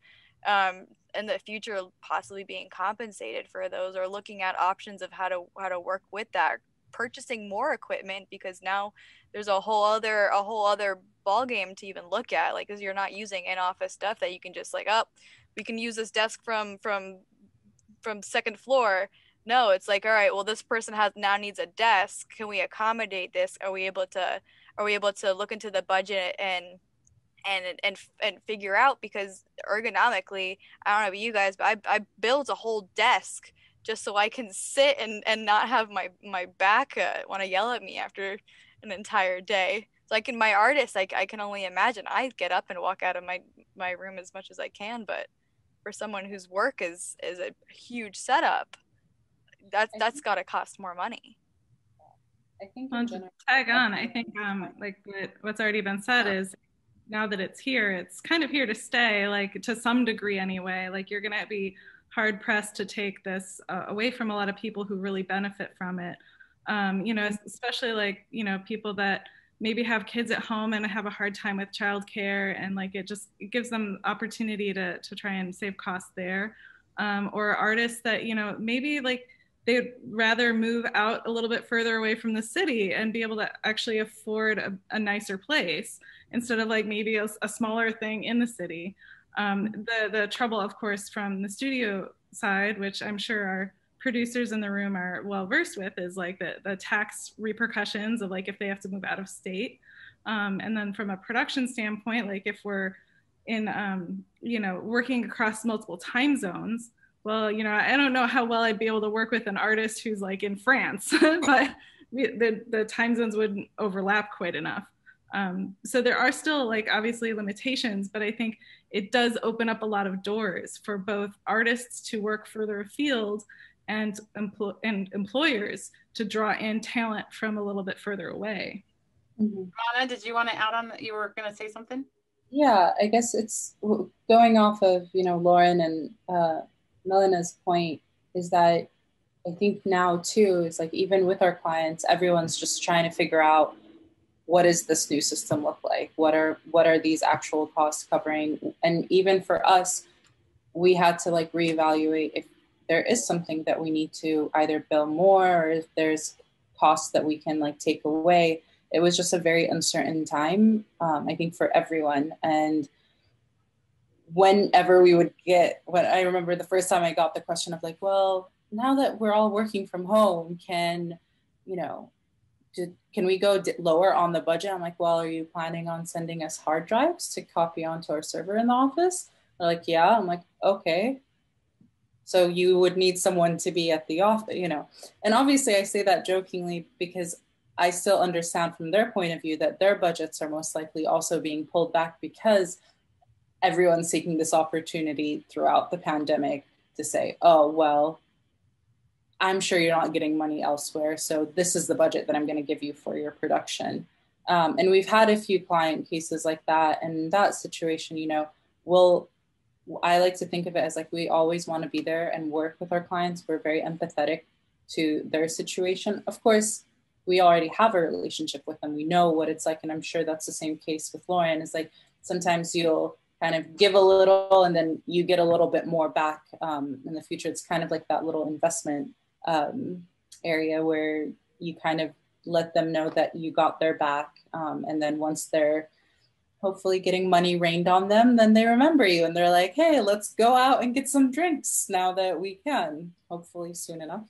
in the future possibly being compensated for those, or looking at options of how to work with that, purchasing more equipment, because now there's a whole other ball game to even look at, like, because you're not using in-office stuff that you can just like, oh, we can use this desk from second floor. No, it's like, all right, well, this person needs a desk. Can we accommodate this? Are we able to look into the budget and figure out, because ergonomically, I don't know about you guys, but I built a whole desk just so I can sit and not have my back want to yell at me after an entire day. So my artist, I can only imagine. I get up and walk out of my room as much as I can, but for someone whose work is a huge setup, that's got to cost more money. I think to tag on, I think like what's already been said is, now that it's here, it's kind of here to stay, like to some degree anyway. Like you're gonna be hard pressed to take this away from a lot of people who really benefit from it. You know, especially like, you know, people that maybe have kids at home and have a hard time with childcare, and like it gives them opportunity to try and save costs there. Or artists that, you know, maybe like they'd rather move out a little bit further away from the city and be able to actually afford a nicer place, instead of like maybe a smaller thing in the city. The trouble, of course, from the studio side, which I'm sure our producers in the room are well versed with, is like the tax repercussions of like if they have to move out of state. And then from a production standpoint, like if we're in, you know, working across multiple time zones, well, you know, I don't know how well I'd be able to work with an artist who's like in France, but the time zones wouldn't overlap quite enough. So there are still like obviously limitations, but I think it does open up a lot of doors for both artists to work further afield and employers to draw in talent from a little bit further away. Mana, did you want to add on that? You were going to say something? Yeah, I guess it's going off of, you know, Lauren and Melena's point, is that I think now too, is like even with our clients, everyone's just trying to figure out, what does this new system look like? What are these actual costs covering? And even for us, we had to like reevaluate if there is something that we need to either bill more, or if there's costs that we can like take away. It was just a very uncertain time, I think, for everyone. And whenever we would when I remember the first time I got the question of like, well, now that we're all working from home, can we go lower on the budget? I'm like, well, are you planning on sending us hard drives to copy onto our server in the office? They're like, yeah. I'm like, okay. So you would need someone to be at the office, you know. And obviously I say that jokingly, because I still understand from their point of view that their budgets are most likely also being pulled back, because everyone's seeking this opportunity throughout the pandemic to say, oh, well, I'm sure you're not getting money elsewhere, so this is the budget that I'm going to give you for your production. And we've had a few client cases like that. And in that situation, you know, I like to think of it as like, we always want to be there and work with our clients. We're very empathetic to their situation. Of course, we already have a relationship with them. We know what it's like. And I'm sure that's the same case with Lauren. Is like, sometimes you'll kind of give a little and then you get a little bit more back in the future. It's kind of like that little investment area where you kind of let them know that you got their back. And then once they're hopefully getting money rained on them, then they remember you and they're like, hey, let's go out and get some drinks now that we can, hopefully soon enough.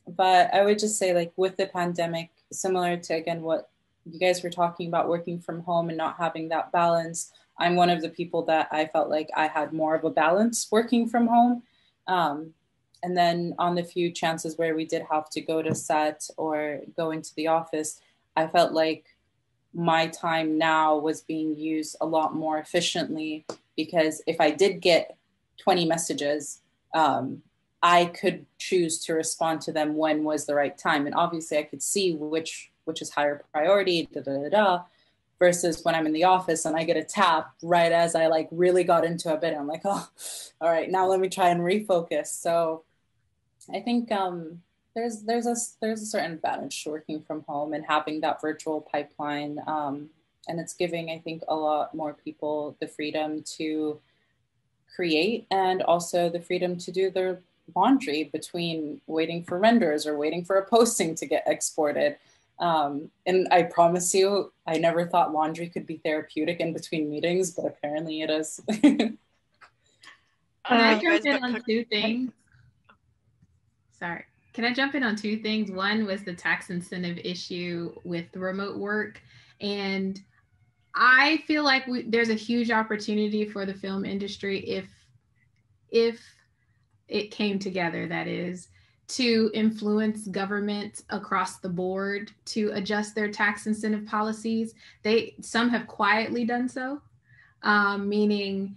But I would just say, like, with the pandemic, similar to, again, what you guys were talking about, working from home and not having that balance, I'm one of the people that I felt like I had more of a balance working from home. And then on the few chances where we did have to go to set or go into the office, I felt like my time now was being used a lot more efficiently, because if I did get 20 messages, I could choose to respond to them when was the right time. And obviously I could see which is higher priority, versus when I'm in the office and I get a tap right as I like really got into a bit. I'm like, oh, all right, now let me try and refocus. So I think there's a certain advantage to working from home and having that virtual pipeline. And it's giving, I think, a lot more people the freedom to create, and also the freedom to do their laundry between waiting for renders or waiting for a posting to get exported. And I promise you, I never thought laundry could be therapeutic in between meetings, but apparently it is. Can I jump in on two things? Sorry. Can I jump in on two things? One was the tax incentive issue with remote work. And I feel like there's a huge opportunity for the film industry if it came together, that is, to influence government across the board to adjust their tax incentive policies. Some have quietly done so, meaning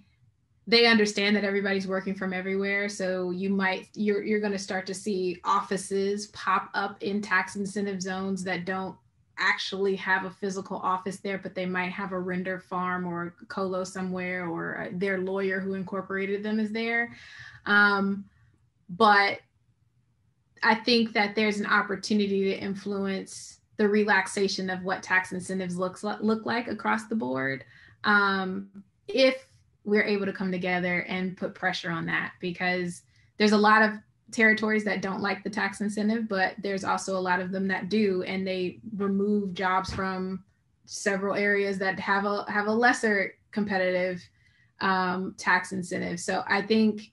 they understand that everybody's working from everywhere. So you're going to start to see offices pop up in tax incentive zones that don't actually have a physical office there, but they might have a render farm or a colo somewhere, or their lawyer who incorporated them is there. But I think that there's an opportunity to influence the relaxation of what tax incentives look like across the board, if we're able to come together and put pressure on that, because there's a lot of territories that don't like the tax incentive, but there's also a lot of them that do, and they remove jobs from several areas that have a lesser competitive tax incentive. So I think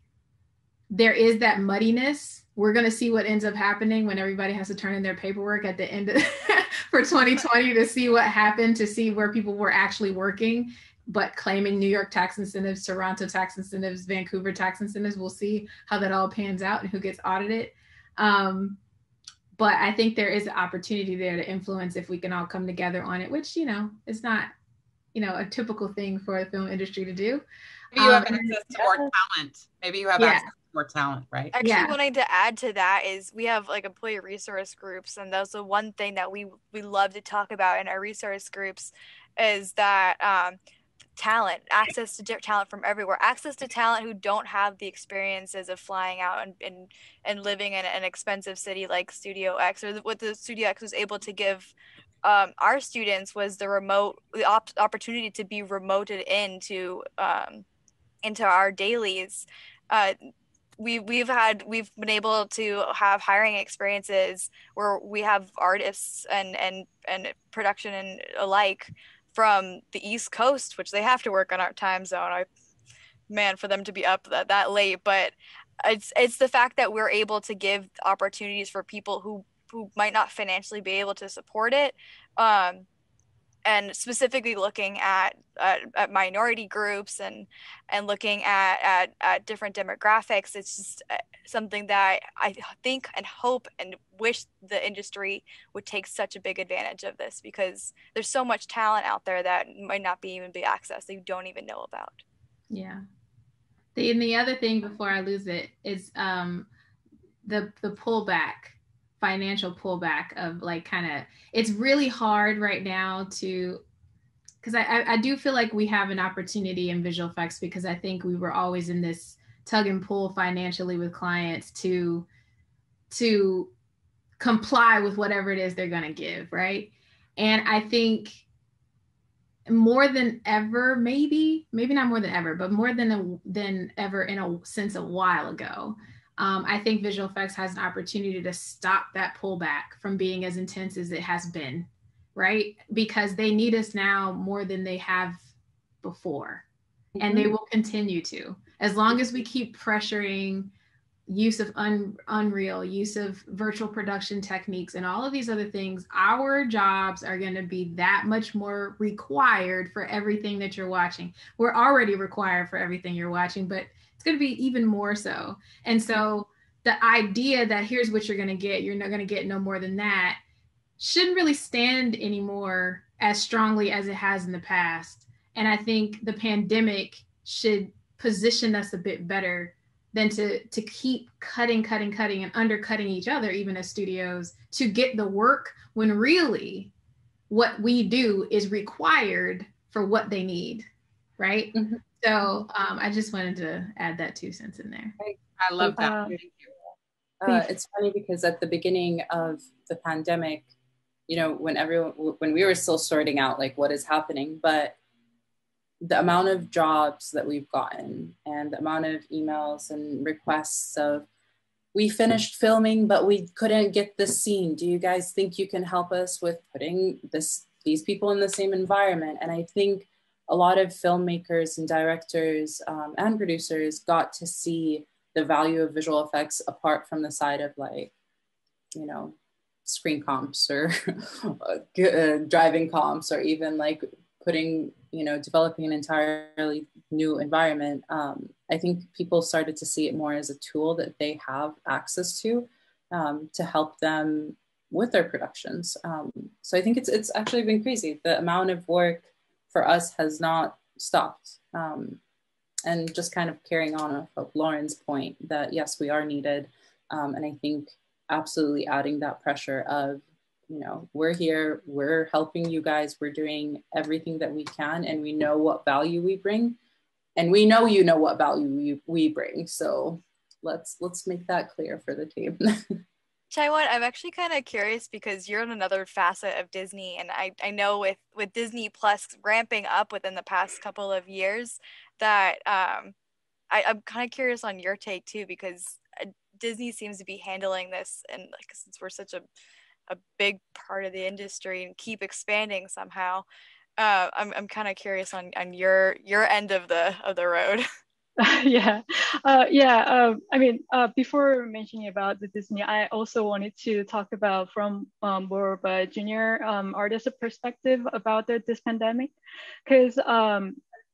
there is that muddiness. We're going to see what ends up happening when everybody has to turn in their paperwork at the end of for 2020 to see what happened, to see where people were actually working, but claiming New York tax incentives, Toronto tax incentives, Vancouver tax incentives. We'll see how that all pans out and who gets audited. But I think there is an opportunity there to influence if we can all come together on it, which, is not, a typical thing for the film industry to do. Maybe you have access to more talent. Maybe you have access to more talent, right? Actually, wanting to add to that is we have like employee resource groups, and that's the one thing that we love to talk about in our resource groups is that talent, access to talent from everywhere, access to talent who don't have the experiences of flying out and living in an expensive city like Studio X, or what the Studio X was able to give our students was the opportunity to be remoted into our dailies. We've been able to have hiring experiences where we have artists and production and alike from the East Coast, which they have to work on our time zone. For them to be up that late, but it's the fact that we're able to give opportunities for people who might not financially be able to support it, and specifically looking at minority groups and looking at different demographics. It's just something that I think and hope and wish the industry would take such a big advantage of this, because there's so much talent out there that might not even be accessed that you don't even know about. Yeah. And the other thing before I lose it is the pullback, financial pullback of like it's really hard right now because I do feel like we have an opportunity in visual effects, because I think we were always in this tug and pull financially with clients to comply with whatever it is they're going to give, right? And I think more than ever, maybe not more than ever, but more than ever since a while ago, I think visual effects has an opportunity to stop that pullback from being as intense as it has been, right? Because they need us now more than they have before. Mm-hmm. And they will continue to, as long as we keep pressuring use of Unreal, use of virtual production techniques, and all of these other things. Our jobs are going to be that much more required for everything that you're watching. We're already required for everything you're watching, but it's going to be even more so. And so the idea that here's what you're going to get, you're not going to get no more than that, shouldn't really stand anymore as strongly as it has in the past. And I think the pandemic should position us a bit better than to keep cutting and undercutting each other, even as studios, to get the work when really what we do is required for what they need, right? Mm-hmm. So I just wanted to add that 2 cents in there. I love that. Thank you. It's funny because at the beginning of the pandemic, you know, when we were still sorting out like what is happening, but the amount of jobs that we've gotten and the amount of emails and requests of, we finished filming, but we couldn't get this scene. Do you guys think you can help us with putting these people in the same environment? And I think a lot of filmmakers and directors and producers got to see the value of visual effects apart from the side of like, you know, screen comps or driving comps, or even like putting, you know, developing an entirely new environment. I think people started to see it more as a tool that they have access to help them with their productions. So I think it's actually been crazy. The amount of work for us has not stopped. And just kind of carrying on of Lauren's point that yes, we are needed. And I think absolutely adding that pressure of, you know, we're here, we're helping you guys, we're doing everything that we can, and we know what value we bring, and we know you know what value we bring. So let's make that clear for the team. Chaiwan, I'm actually kind of curious because you're in another facet of Disney, and I know with Disney Plus ramping up within the past couple of years that I'm kind of curious on your take too, because Disney seems to be handling this, and like since we're such a big part of the industry and keep expanding somehow, I'm kind of curious on your end of the road. I mean, before mentioning about the Disney, I also wanted to talk about from more of a junior artist perspective about this pandemic, because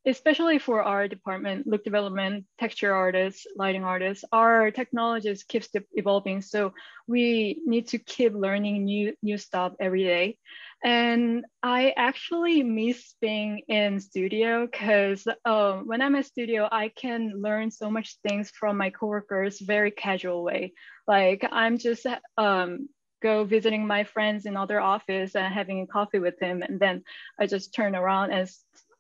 especially for our department, look development, texture artists, lighting artists, our technologies keeps evolving. So we need to keep learning new stuff every day. And I actually miss being in studio because when I'm in studio, I can learn so much things from my coworkers very casual way. Like I'm just go visiting my friends in other office and having a coffee with them, and then I just turn around and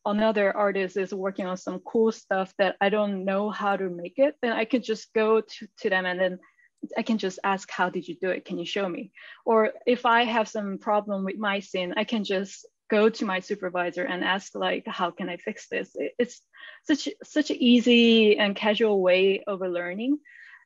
another artist is working on some cool stuff that I don't know how to make it, then I could just go to them and then I can just ask, how did you do it? Can you show me? Or if I have some problem with my scene, I can just go to my supervisor and ask like, how can I fix this? It's such an easy and casual way of learning.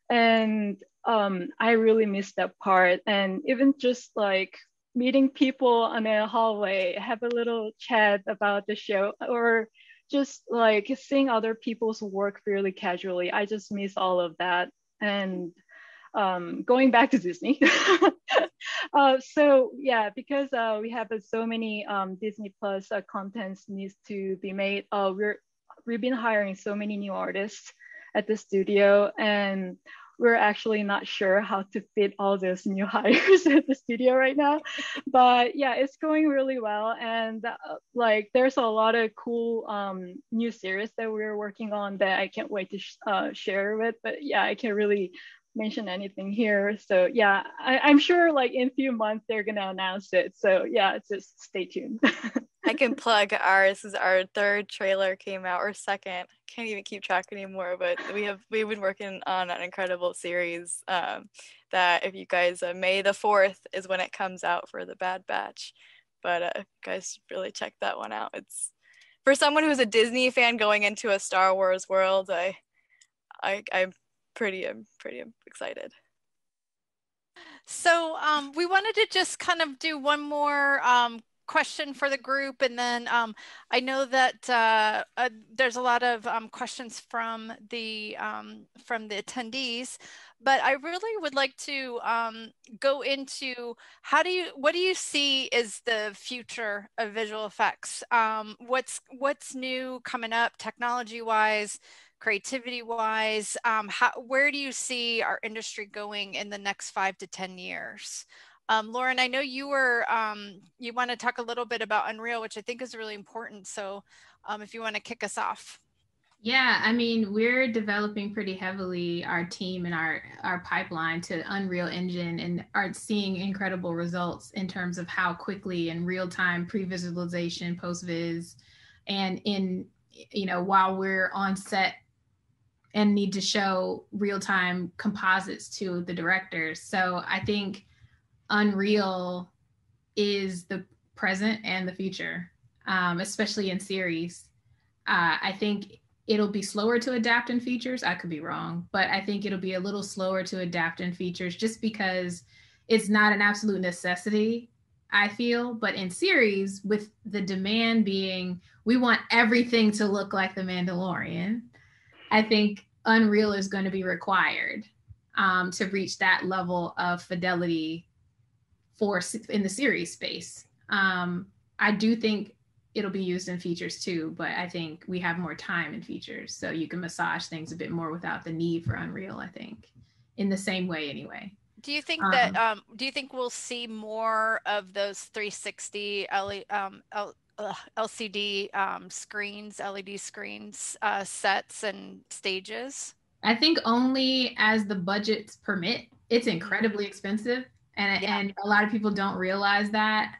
And I really miss that part. And even just like meeting people in a hallway, have a little chat about the show, or just like seeing other people's work really casually. I just miss all of that. And going back to Disney. So yeah, because we have so many Disney Plus contents needs to be made. We've been hiring so many new artists at the studio, and we're actually not sure how to fit all those new hires at the studio right now. But yeah, it's going really well. And like there's a lot of cool new series that we're working on that I can't wait to share with. But yeah, I can't really mention anything here. So yeah, I'm sure like in a few months they're gonna announce it. So yeah, just stay tuned. I can plug ours. Is our third trailer came out, or second. Can't even keep track anymore. But we've been working on an incredible series that if you guys May the 4th is when it comes out for the Bad Batch. But you guys really check that one out. It's for someone who's a Disney fan going into a Star Wars world. I'm pretty excited. So we wanted to just kind of do one more question for the group, and then I know that there's a lot of questions from the attendees, but I really would like to go into what do you see is the future of visual effects? What's new coming up technology wise, creativity wise? Where do you see our industry going in the next 5 to 10 years? Lauren, I know you were, you want to talk a little bit about Unreal, which I think is really important. So if you want to kick us off. Yeah, I mean, we're developing pretty heavily our team and our pipeline to Unreal Engine, and are seeing incredible results in terms of how quickly in real time pre-visualization, post-viz, and in, you know, while we're on set and need to show real-time composites to the directors. So I think Unreal is the present and the future, especially in series. I think it'll be slower to adapt in features. I could be wrong, but I think it'll be a little slower to adapt in features just because it's not an absolute necessity, I feel. But in series, with the demand being, we want everything to look like The Mandalorian, I think Unreal is going to be required to reach that level of fidelity in the series space. I do think it'll be used in features too, but I think we have more time in features, so you can massage things a bit more without the need for Unreal, I think, in the same way anyway. Do you think that, do you think we'll see more of those 360 LCD screens, LED screens, sets and stages? I think only as the budgets permit. It's incredibly expensive. And a lot of people don't realize that.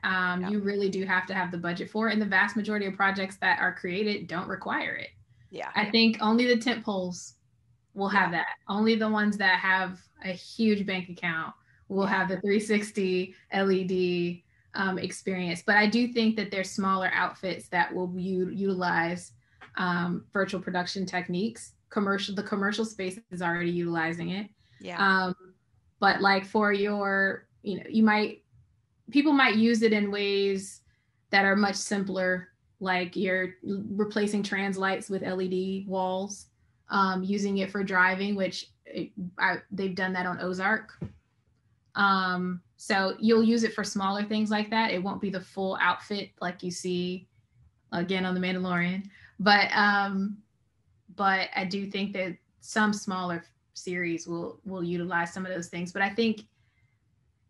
You really do have to have the budget for it. And the vast majority of projects that are created don't require it. Yeah. I think only the tent poles will have that. Only the ones that have a huge bank account will have the 360 LED experience. But I do think that there's smaller outfits that will utilize virtual production techniques. The commercial space is already utilizing it. Yeah. But like for your, you know, people might use it in ways that are much simpler, like you're replacing trans lights with LED walls, using it for driving, which they've done that on Ozark. So you'll use it for smaller things like that. It won't be the full outfit like you see again on The Mandalorian, but I do think that some smaller series will utilize some of those things. But I think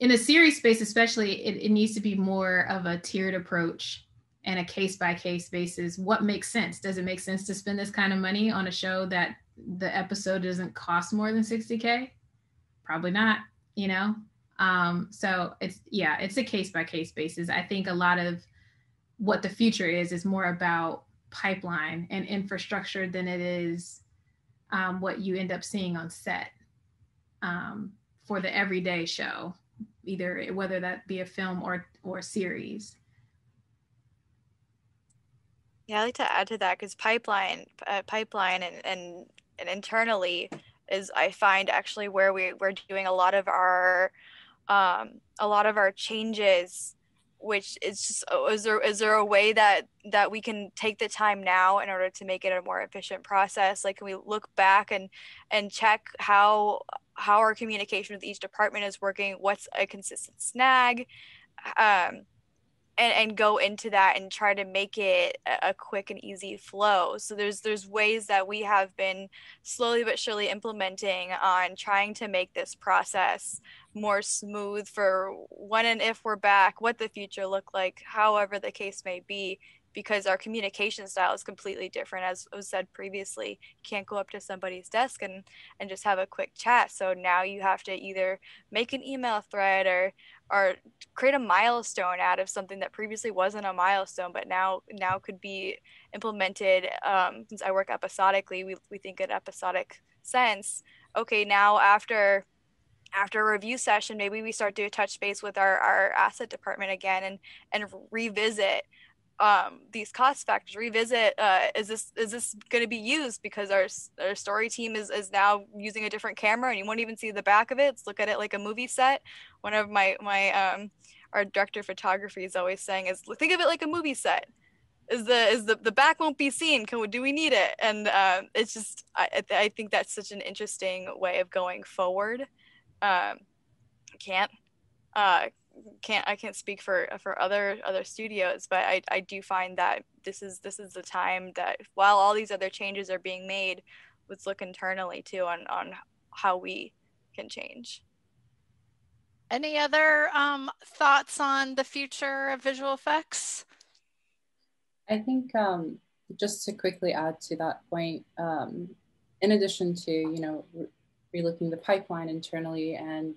in a series space especially, it needs to be more of a tiered approach and a case-by-case basis. What makes sense? Does it make sense to spend this kind of money on a show that the episode doesn't cost more than $60K? Probably not, you know? So it's a case-by-case basis. I think a lot of what the future is more about pipeline and infrastructure than it is what you end up seeing on set for the everyday show, whether that be a film or series. Yeah, I'd like to add to that because pipeline and internally is, I find, actually where we're doing a lot of our changes, which is just, is there a way that we can take the time now in order to make it a more efficient process? Like, can we look back and check how our communication with each department is working? What's a consistent snag? And go into that and try to make it a quick and easy flow. So there's ways that we have been slowly but surely implementing on trying to make this process more smooth for when and if we're back, what the future look like, however the case may be, because our communication style is completely different. As was said previously, you can't go up to somebody's desk and just have a quick chat. So now you have to either make an email thread or create a milestone out of something that previously wasn't a milestone, but now could be implemented. Since I work episodically, we think in episodic sense. Okay, now after a review session, maybe we start to touch base with our asset department again and revisit these cost factors, revisit is this going to be used, because our story team is now using a different camera and you won't even see the back of it. Let's look at it like a movie set. One of my our director of photography is always saying is, think of it like a movie set. Is the back won't be seen, do we need it? And it's just, I think that's such an interesting way of going forward. I can't speak for other studios, but I do find that this is the time that, while all these other changes are being made, let's look internally too on how we can change. Any other thoughts on the future of visual effects? I think just to quickly add to that point, in addition to, you know, relooking the pipeline internally and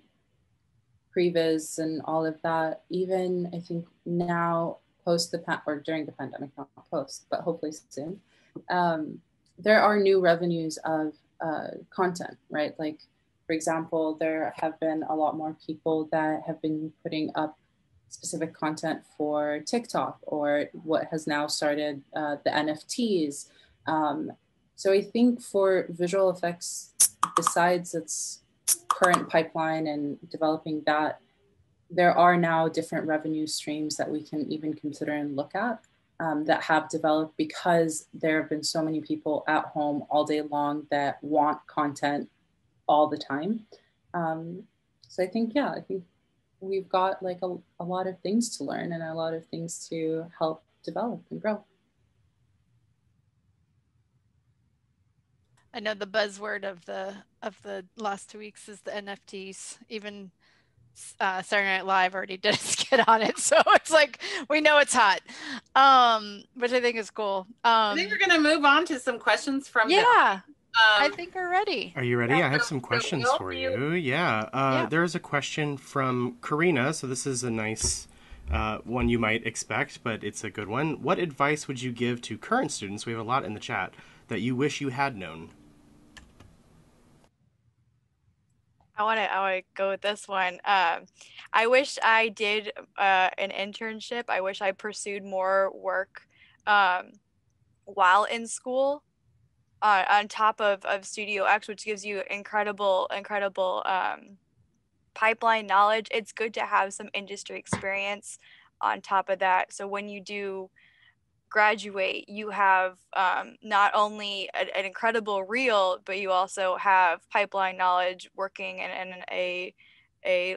previs and all of that, even I think now post the or during the pandemic, not post, but hopefully soon, there are new revenues of content, right? Like, for example, there have been a lot more people that have been putting up specific content for TikTok or what has now started the NFTs. So I think for visual effects, besides its current pipeline and developing that, there are now different revenue streams that we can even consider and look at that have developed because there have been so many people at home all day long that want content all the time. So I think, yeah, I think we've got like a lot of things to learn and a lot of things to help develop and grow. I know the buzzword of the last 2 weeks is the NFTs. Even Saturday Night Live already did a skit on it, so it's like we know it's hot, which I think is cool. I think we're going to move on to some questions from I think we're ready. Are you ready? Yeah, I have some questions for you. Yeah. There's a question from Karina, so this is a nice one you might expect, but it's a good one. What advice would you give to current students, we have a lot in the chat, that you wish you had known? I want to go with this one. I wish I did an internship. I wish I pursued more work while in school on top of Studio X, which gives you incredible pipeline knowledge. It's good to have some industry experience on top of that. So when you do graduate, you have not only an incredible reel, but you also have pipeline knowledge working in a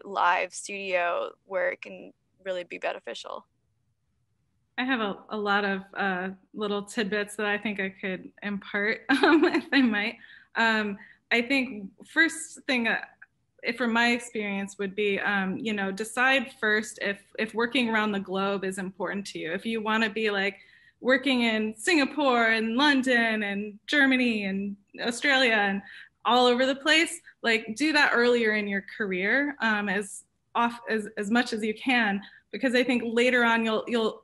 live studio where it can really be beneficial. I have a lot of little tidbits that I think I could impart, if I might. I think first thing from my experience would be, you know, decide first if working around the globe is important to you. If you want to be like working in Singapore and London and Germany and Australia and all over the place, like do that earlier in your career as much as you can, because I think later on you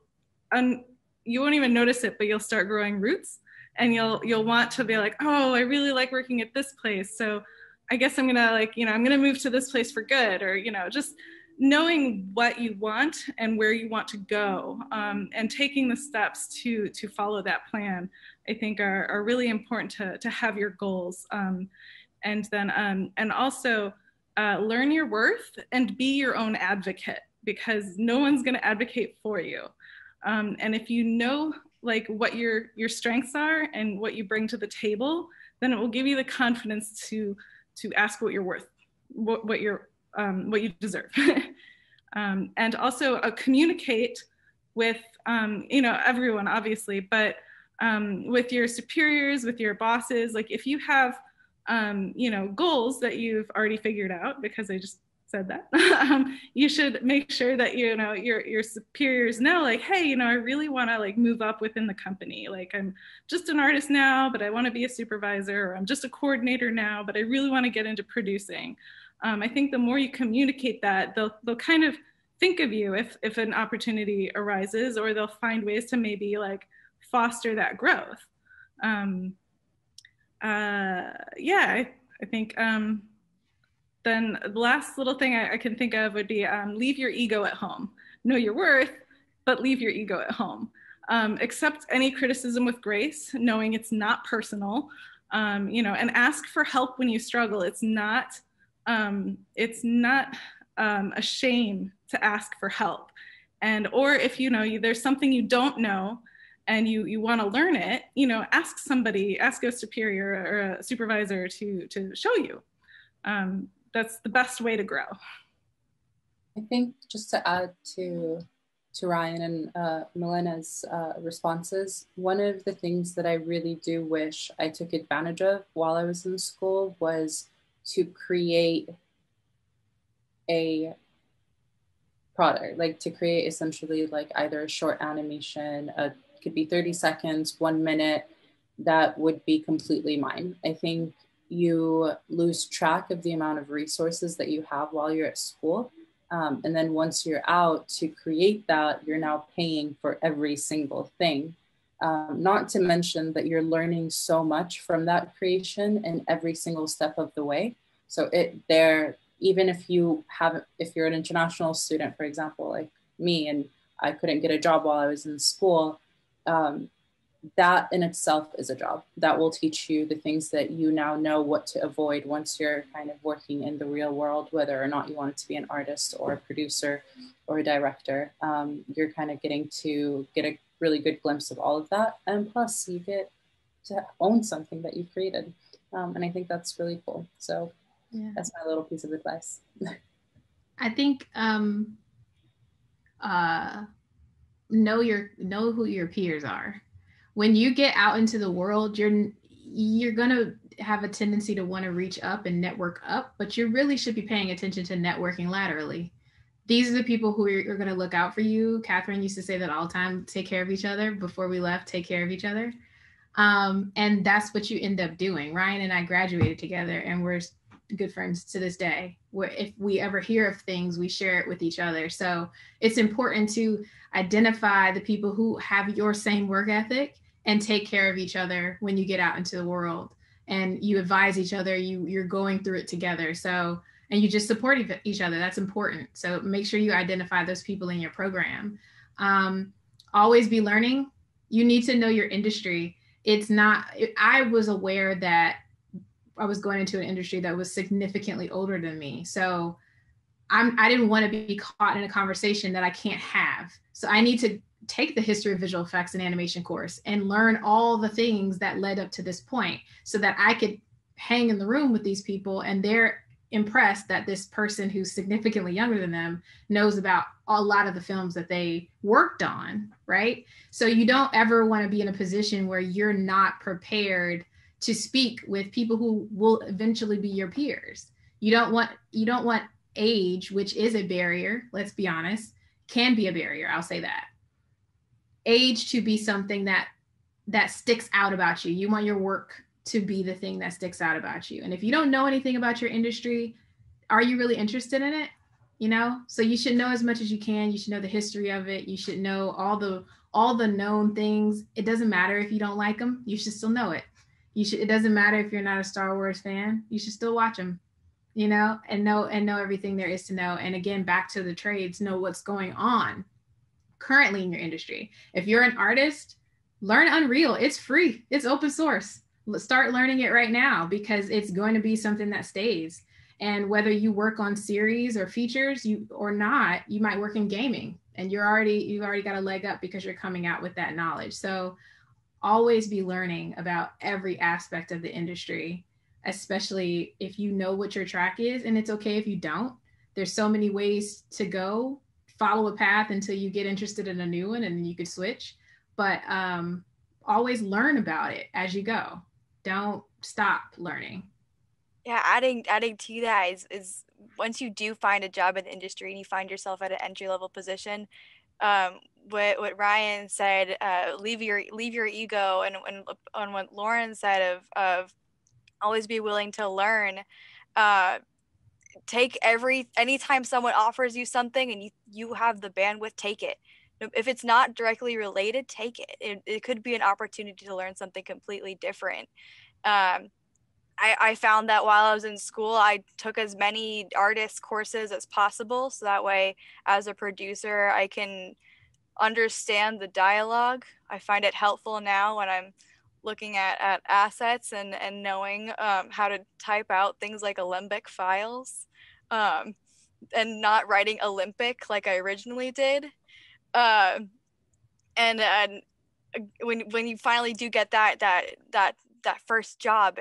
won't even notice it, but you'll start growing roots and you'll want to be like, oh, I really like working at this place, so I guess I'm gonna I'm gonna move to this place for good, or just knowing what you want and where you want to go, and taking the steps to follow that plan, I think are really important to have your goals, and then and also learn your worth and be your own advocate, because no one's going to advocate for you, and if you know like what your strengths are and what you bring to the table, then it will give you the confidence to ask what you're worth, what you deserve. And also communicate with everyone, obviously, but with your superiors, with your bosses. Like if you have goals that you've already figured out, because I just said that, you should make sure that your superiors know, like, hey, I really want to like move up within the company. Like I'm just an artist now, but I want to be a supervisor, or I'm just a coordinator now, but I really want to get into producing. I think the more you communicate that, they'll kind of think of you if an opportunity arises, or they'll find ways to maybe like foster that growth. I think then the last little thing I can think of would be leave your ego at home. Know your worth, but leave your ego at home. Accept any criticism with grace, knowing it's not personal, and ask for help when you struggle. It's not a shame to ask for help. Or if there's something you don't know and you want to learn it, ask a superior or a supervisor to show you. That's the best way to grow. I think just to add to Ryan and Milena's responses, one of the things that I really do wish I took advantage of while I was in school was to create a product, like to create essentially like either a short animation, could be 30 seconds, 1 minute, that would be completely mine. I think you lose track of the amount of resources that you have while you're at school. And then once you're out to create that, you're now paying for every single thing. Not to mention that you're learning so much from that creation in every single step of the way. So even if if you're an international student, for example, like me, and I couldn't get a job while I was in school, that in itself is a job that will teach you the things that you now know what to avoid once you're kind of working in the real world, whether or not you want to be an artist or a producer or a director. You're kind of getting to get a really good glimpse of all of that. And plus you get to own something that you've created. And I think that's really cool. So yeah, that's my little piece of advice. I think know who your peers are. When you get out into the world, you're gonna have a tendency to want to reach up and network up, but you really should be paying attention to networking laterally. These are the people who are going to look out for you. Catherine used to say that all the time: take care of each other. Before we left, take care of each other. And that's what you end up doing. Ryan and I graduated together, and we're good friends to this day. Where if we ever hear of things, we share it with each other. So it's important to identify the people who have your same work ethic and take care of each other when you get out into the world. And you advise each other, you're going through it together. So, and you just support each other. That's important. So make sure you identify those people in your program. Always be learning. You need to know your industry. I was aware that I was going into an industry that was significantly older than me. So I didn't want to be caught in a conversation that I can't have. So I need to take the history of visual effects and animation course and learn all the things that led up to this point so that I could hang in the room with these people and they're impressed that this person who's significantly younger than them knows about a lot of the films that they worked on, right? So you don't ever want to be in a position where you're not prepared to speak with people who will eventually be your peers. You don't want age, which is a barrier, let's be honest, can be a barrier, I'll say that. Age to be something that sticks out about you. You want your work to be the thing that sticks out about you. And if you don't know anything about your industry, are you really interested in it? So you should know as much as you can. You should know the history of it. You should know all the known things. It doesn't matter if you don't like them. You should still know it. It doesn't matter if you're not a Star Wars fan. You should still watch them, and know everything there is to know. And again, back to the trades, know what's going on currently in your industry. If you're an artist, learn Unreal. It's free. It's open source. Start learning it right now because it's going to be something that stays. And whether you work on series or features or not, you might work in gaming and you've already got a leg up because you're coming out with that knowledge. So always be learning about every aspect of the industry, especially if you know what your track is. And it's okay if you don't. There's so many ways to go. Follow a path until you get interested in a new one and then you could switch. But always learn about it as you go. Don't stop learning. Yeah, adding to that is once you do find a job in the industry and you find yourself at an entry-level position, what Ryan said, leave your ego, and on what Lauren said of always be willing to learn. Take anytime someone offers you something and you have the bandwidth, take it. If it's not directly related, take it. It could be an opportunity to learn something completely different. I found that while I was in school, I took as many artist courses as possible. So that way, as a producer, I can understand the dialogue. I find it helpful now when I'm looking at assets and knowing how to type out things like Olympic files and not writing Olympic like I originally did. And when you finally do get that first job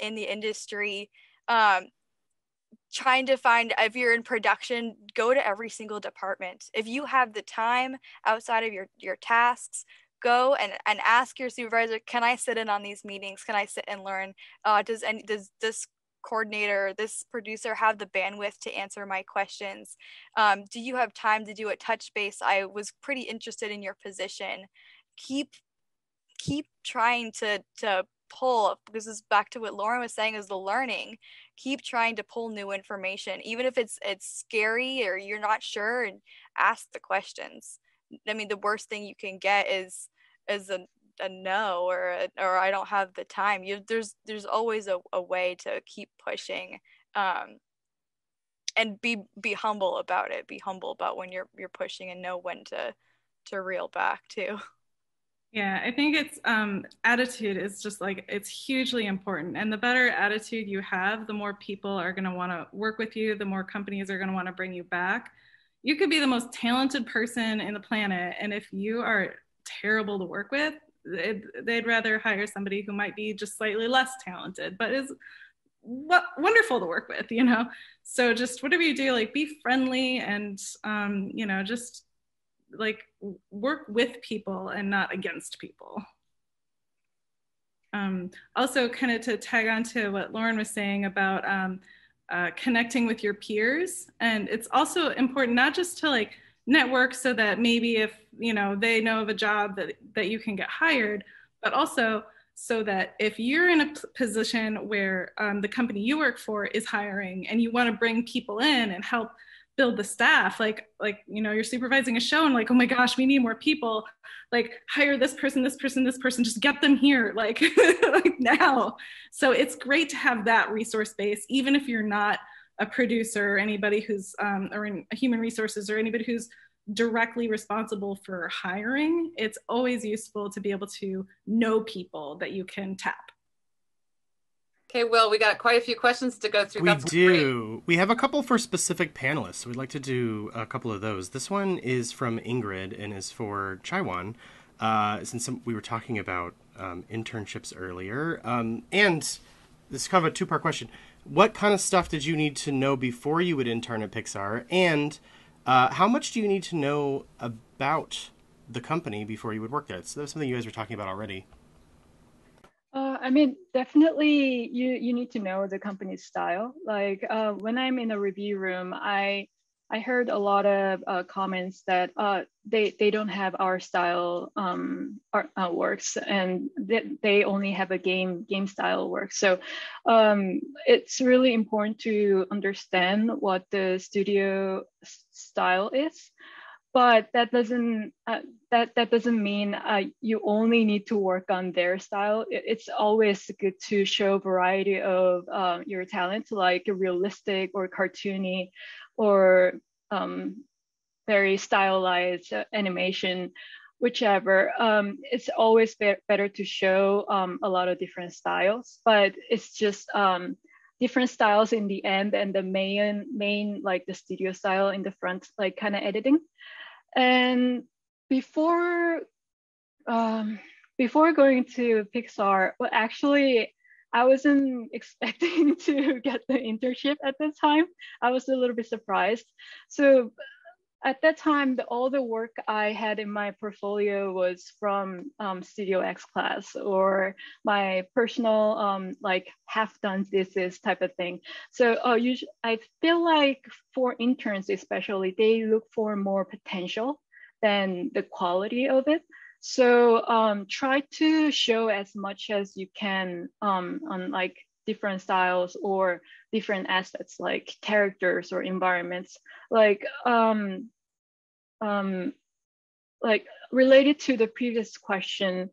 in the industry, trying to find, if you're in production, go to every single department. If you have the time outside of your tasks, go and ask your supervisor, can I sit in on these meetings? Can I sit and learn? Does this coordinator, this producer have the bandwidth to answer my questions? Do you have time to do a touch base? I was pretty interested in your position. Keep trying to pull, because this is back to what Lauren was saying, is the learning. Keep trying to pull new information, even if it's scary or you're not sure, and ask the questions. I mean, the worst thing you can get is a no, or I don't have the time. There's always a way to keep pushing, and be humble about it. Be humble about when you're pushing, and know when to reel back too. Yeah, I think it's attitude is just like, it's hugely important. And the better attitude you have, the more people are going to want to work with you, the more companies are going to want to bring you back. You could be the most talented person in the planet, and if you are terrible to work with, they'd rather hire somebody who might be just slightly less talented, but is wonderful to work with, you know? So just whatever you do, like, be friendly, and, you know, just like work with people and not against people. Also, kind of to tag on to what Lauren was saying about connecting with your peers. And it's also important not just to like network so that maybe if, you know, they know of a job that you can get hired, but also so that if you're in a position where the company you work for is hiring and you want to bring people in and help build the staff, like, you know, you're supervising a show and like, oh my gosh, we need more people, like hire this person, this person, this person, just get them here, like, like now. So it's great to have that resource base, even if you're not a producer or anybody who's, or in human resources, or anybody who's directly responsible for hiring. It's always useful to be able to know people that you can tap. Okay, Will, we got quite a few questions to go through. We do. We have a couple for specific panelists, so we'd like to do a couple of those. This one is from Ingrid and is for Chaiwan, since we were talking about internships earlier. And this is kind of a two-part question. What kind of stuff did you need to know before you would intern at Pixar? And how much do you need to know about the company before you would work there? So that's something you guys were talking about already. I mean, definitely you need to know the company's style. Like when I'm in a review room, I heard a lot of comments that they don't have our style works, and they only have a game style work. So it's really important to understand what the studio style is. But that doesn't that doesn't mean you only need to work on their style. It's always good to show variety of your talent, like realistic or cartoony, or very stylized animation, whichever. It's always better to show a lot of different styles, but it's just different styles in the end, and the main like the studio style in the front, like kind of editing. And before going to Pixar, well, actually, I wasn't expecting to get the internship at that time. I was a little bit surprised. So at that time, all the work I had in my portfolio was from Studio X class, or my personal like half-done thesis type of thing. So I feel like for interns especially, they look for more potential than the quality of it. So try to show as much as you can on like different styles or different aspects, like characters or environments. Like related to the previous question,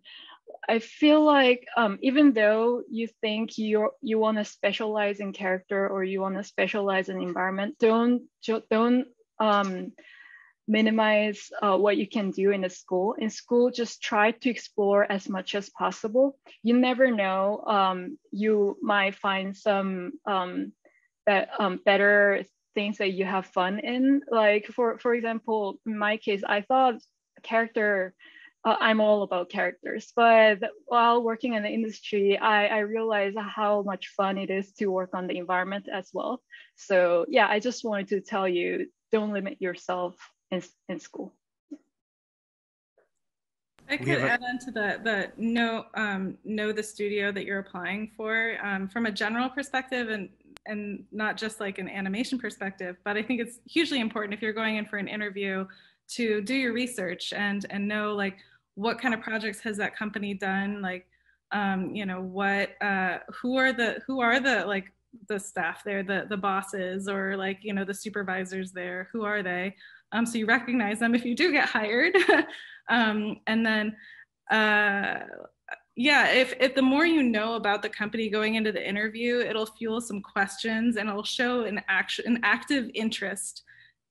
I feel like even though you think you want to specialize in character, or you want to specialize in environment, don't minimize what you can do in the school. In school, just try to explore as much as possible. You never know, you might find some better things that you have fun in. Like for example, in my case, I thought character, I'm all about characters, but while working in the industry, I realized how much fun it is to work on the environment as well. So yeah, I just wanted to tell you, don't limit yourself in school. I could add on to that, know the studio that you're applying for. From a general perspective, and not just like an animation perspective, but I think it's hugely important if you're going in for an interview to do your research and know like what kind of projects has that company done, like you know, what who are the like the staff there, the bosses, or like, you know, the supervisors there, who are they? So you recognize them if you do get hired. And then yeah, if the more you know about the company going into the interview, it'll fuel some questions and it'll show an active interest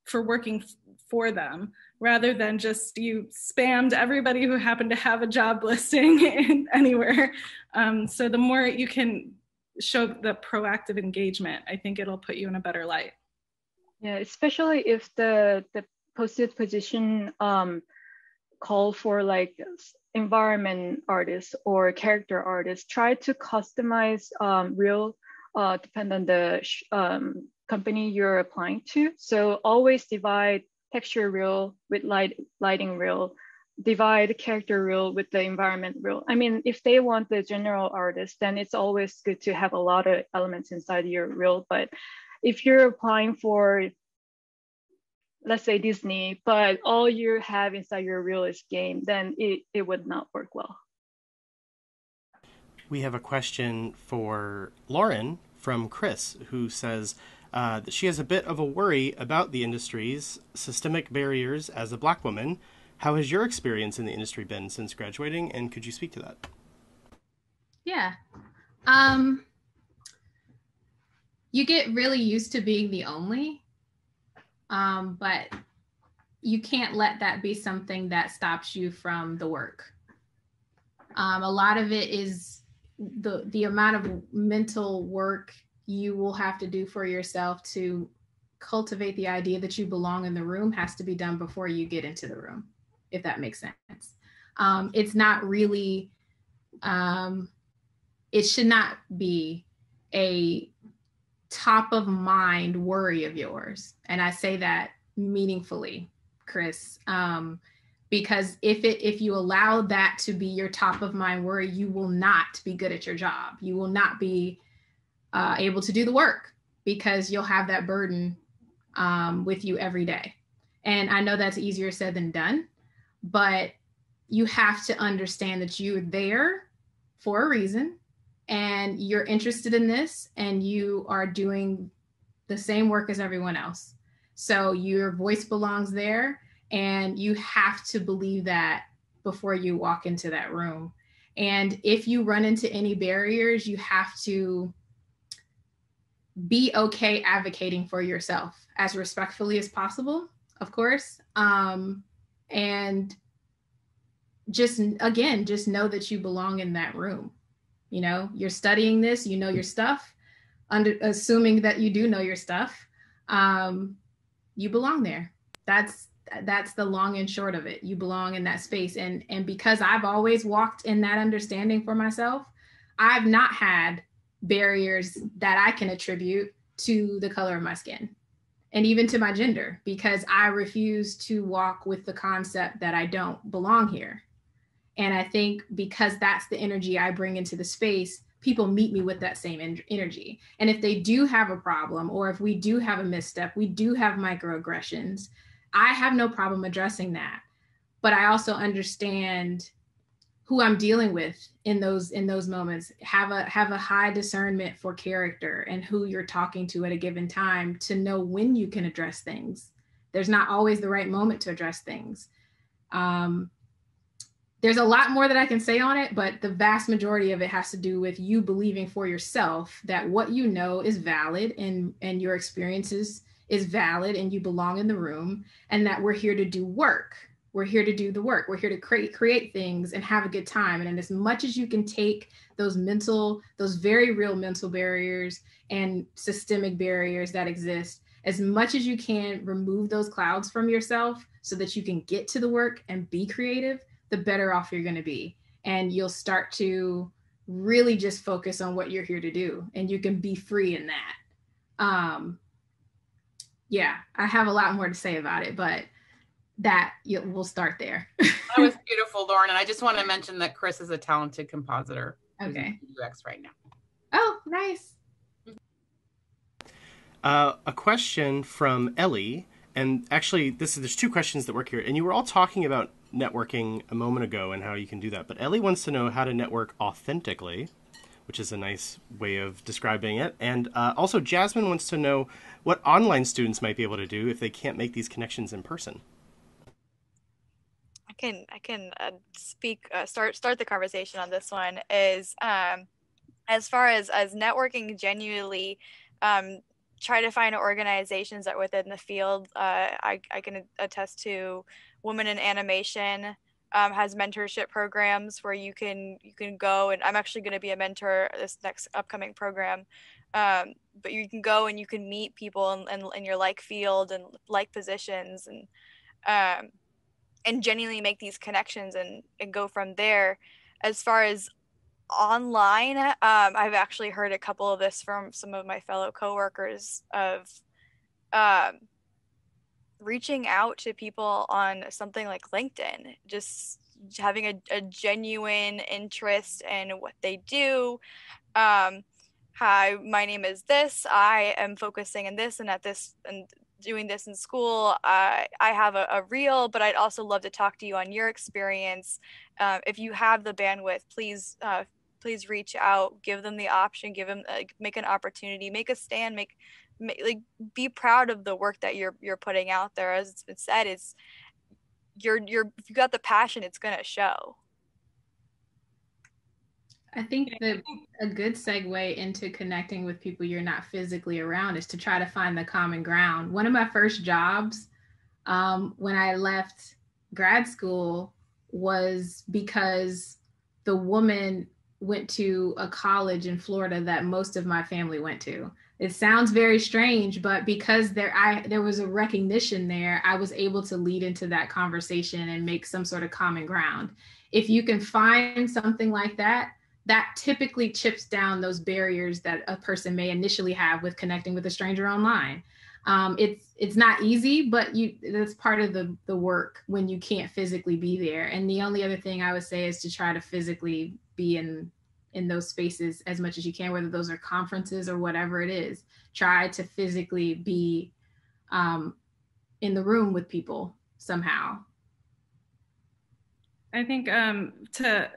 for working for them, rather than just you spammed everybody who happened to have a job listing anywhere. So the more you can show the proactive engagement, I think it'll put you in a better light. Yeah, especially if the posted position call for like environment artists or character artists, try to customize reel depend on the company you're applying to. So always divide texture reel with lighting reel, divide character reel with the environment reel. I mean, if they want the general artist, then it's always good to have a lot of elements inside your reel. But if you're applying for, let's say Disney, but all you have inside your reel is game, then it would not work well. We have a question for Lauren from Chris, who says that she has a bit of a worry about the industry's systemic barriers as a Black woman. How has your experience in the industry been since graduating, and could you speak to that? Yeah. You get really used to being the only, but you can't let that be something that stops you from the work. A lot of it is the amount of mental work you will have to do for yourself to cultivate the idea that you belong in the room has to be done before you get into the room, if that makes sense. It's not really, it should not be a top of mind worry of yours. And I say that meaningfully, Chris, because if you allow that to be your top of mind worry, you will not be good at your job. You will not be able to do the work because you'll have that burden with you every day. And I know that's easier said than done, but you have to understand that you're there for a reason and you're interested in this and you are doing the same work as everyone else. So your voice belongs there and you have to believe that before you walk into that room. And if you run into any barriers, you have to be okay advocating for yourself as respectfully as possible, of course. And just know that you belong in that room. You know, you're studying this, you know your stuff, assuming that you do know your stuff, you belong there. That's the long and short of it. You belong in that space. And because I've always walked in that understanding for myself, I've not had barriers that I can attribute to the color of my skin and even to my gender, because I refuse to walk with the concept that I don't belong here. And I think because that's the energy I bring into the space, people meet me with that same energy. And if they do have a problem, or if we do have a misstep, we do have microaggressions, I have no problem addressing that. But I also understand who I'm dealing with in those moments, have a high discernment for character and who you're talking to at a given time to know when you can address things. There's not always the right moment to address things. There's a lot more that I can say on it, but the vast majority of it has to do with you believing for yourself that what you know is valid and your experiences is valid and you belong in the room, and that we're here to do work. We're here to do the work. We're here to create things and have a good time. And as much as you can take those very real mental barriers and systemic barriers that exist, as much as you can remove those clouds from yourself so that you can get to the work and be creative, the better off you're going to be. And you'll start to really just focus on what you're here to do. And you can be free in that. Yeah, I have a lot more to say about it, but we'll start there. That was beautiful, Lauren. And I just want to mention that Chris is a talented compositor. Okay. UX right now. Oh, nice. A question from Ellie, and actually, there's two questions that work here, and you were all talking about networking a moment ago and how you can do that. But Ellie wants to know how to network authentically, which is a nice way of describing it. And also, Jasmine wants to know what online students might be able to do if they can't make these connections in person. I can speak start the conversation on this one. Is as far as networking genuinely, try to find organizations that within the field. I can attest to Women in Animation has mentorship programs where you can go, and I'm actually going to be a mentor this next upcoming program. But you can go and you can meet people in your like field and like positions, and genuinely make these connections and go from there. As far as online, I've actually heard a couple of this from some of my fellow coworkers of reaching out to people on something like LinkedIn, just having a genuine interest in what they do. Hi, my name is this. I am focusing in this and at this and doing this in school. I have a reel, but I'd also love to talk to you on your experience. If you have the bandwidth, please reach out, give them the option, give them make an opportunity, make a stand, make like be proud of the work that you're putting out there. As it's been said, it's if you got the passion, it's gonna show. I think that a good segue into connecting with people you're not physically around is to try to find the common ground. One of my first jobs when I left grad school was because the woman went to a college in Florida that most of my family went to. It sounds very strange, but because there was a recognition there, I was able to lead into that conversation and make some sort of common ground. If you can find something like that, that typically chips down those barriers that a person may initially have with connecting with a stranger online. It's not easy, but that's part of the work when you can't physically be there. And the only other thing I would say is to try to physically be in those spaces as much as you can, whether those are conferences or whatever it is. Try to physically be in the room with people somehow. I think to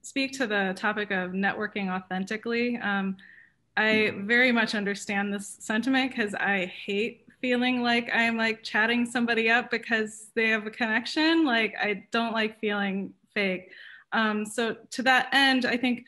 speak to the topic of networking authentically, I very much understand this sentiment because I hate feeling like I'm like chatting somebody up because they have a connection. Like I don't like feeling fake. So to that end, I think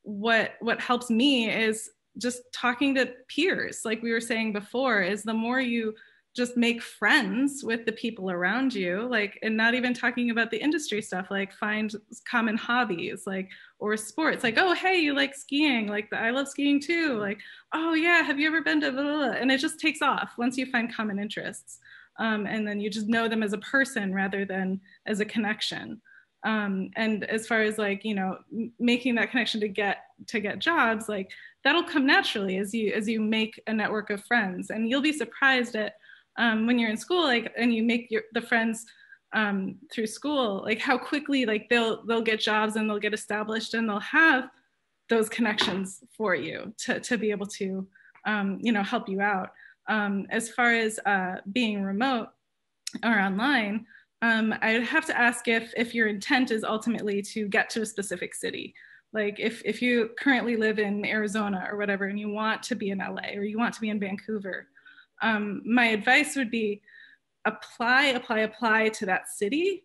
what helps me is just talking to peers. Like we were saying before, is the more you just make friends with the people around you, like, and not even talking about the industry stuff, like find common hobbies, like, or sports, like, oh, hey, you like skiing, like I love skiing too, like, oh yeah, have you ever been to blah, blah, blah? And it just takes off once you find common interests. And then you just know them as a person rather than as a connection. And as far as like, you know, making that connection to get jobs, like that'll come naturally as you make a network of friends. And you'll be surprised at when you're in school, like, and you make the friends through school, like how quickly like they'll get jobs and they'll get established and they'll have those connections for you to be able to you know, help you out. As far as being remote or online, I'd have to ask if your intent is ultimately to get to a specific city. Like if you currently live in Arizona or whatever, and you want to be in LA or you want to be in Vancouver, my advice would be apply to that city.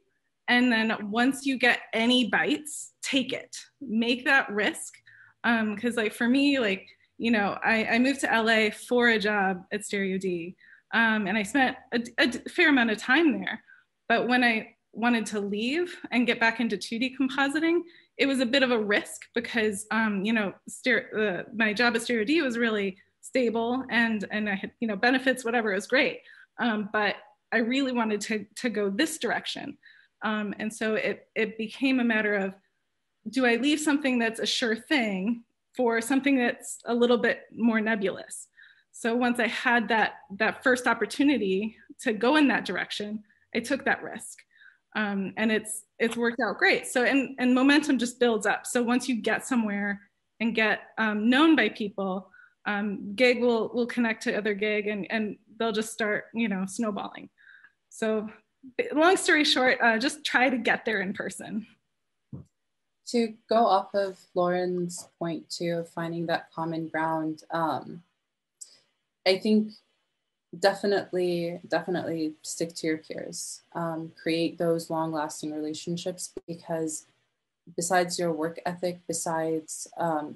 And then once you get any bites, take it, make that risk. Cause like for me, like, you know, I moved to LA for a job at Stereo D. And I spent a fair amount of time there. But when I wanted to leave and get back into 2D compositing, it was a bit of a risk because, you know, my job at Stereo D was really stable and I had, you know, benefits, whatever, it was great. But I really wanted to go this direction. And so it became a matter of, do I leave something that's a sure thing for something that's a little bit more nebulous? So once I had that first opportunity to go in that direction, I took that risk. And it's worked out great. So, and momentum just builds up. So once you get somewhere and get known by people, gig will connect to other gig, and they'll just start, snowballing. So long story short, just try to get there in person. To go off of Lauren's point too, of finding that common ground, I think definitely stick to your peers. Create those long-lasting relationships, because besides your work ethic, besides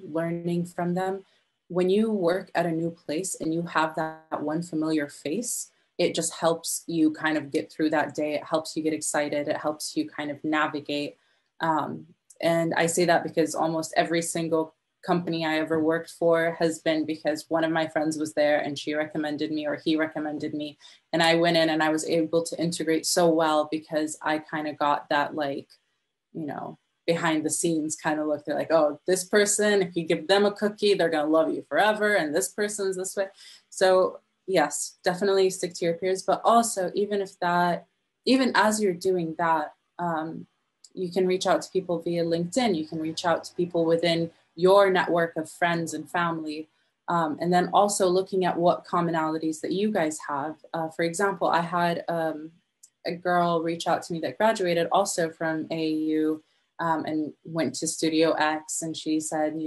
learning from them, when you work at a new place and you have that one familiar face, it just helps you kind of get through that day. It helps you get excited. It helps you kind of navigate. And I say that because almost every single company I ever worked for has been because one of my friends was there and she recommended me, or he recommended me. And I went in and I was able to integrate so well because I kind of got that, like, behind the scenes kind of look. They're like, oh, this person, if you give them a cookie, they're going to love you forever. And this person's this way. So yes, definitely stick to your peers. But also, even as you're doing that, you can reach out to people via LinkedIn. You can reach out to people within your network of friends and family. And then also looking at what commonalities that you guys have. For example, I had a girl reach out to me that graduated also from AAU and went to Studio X. And she said,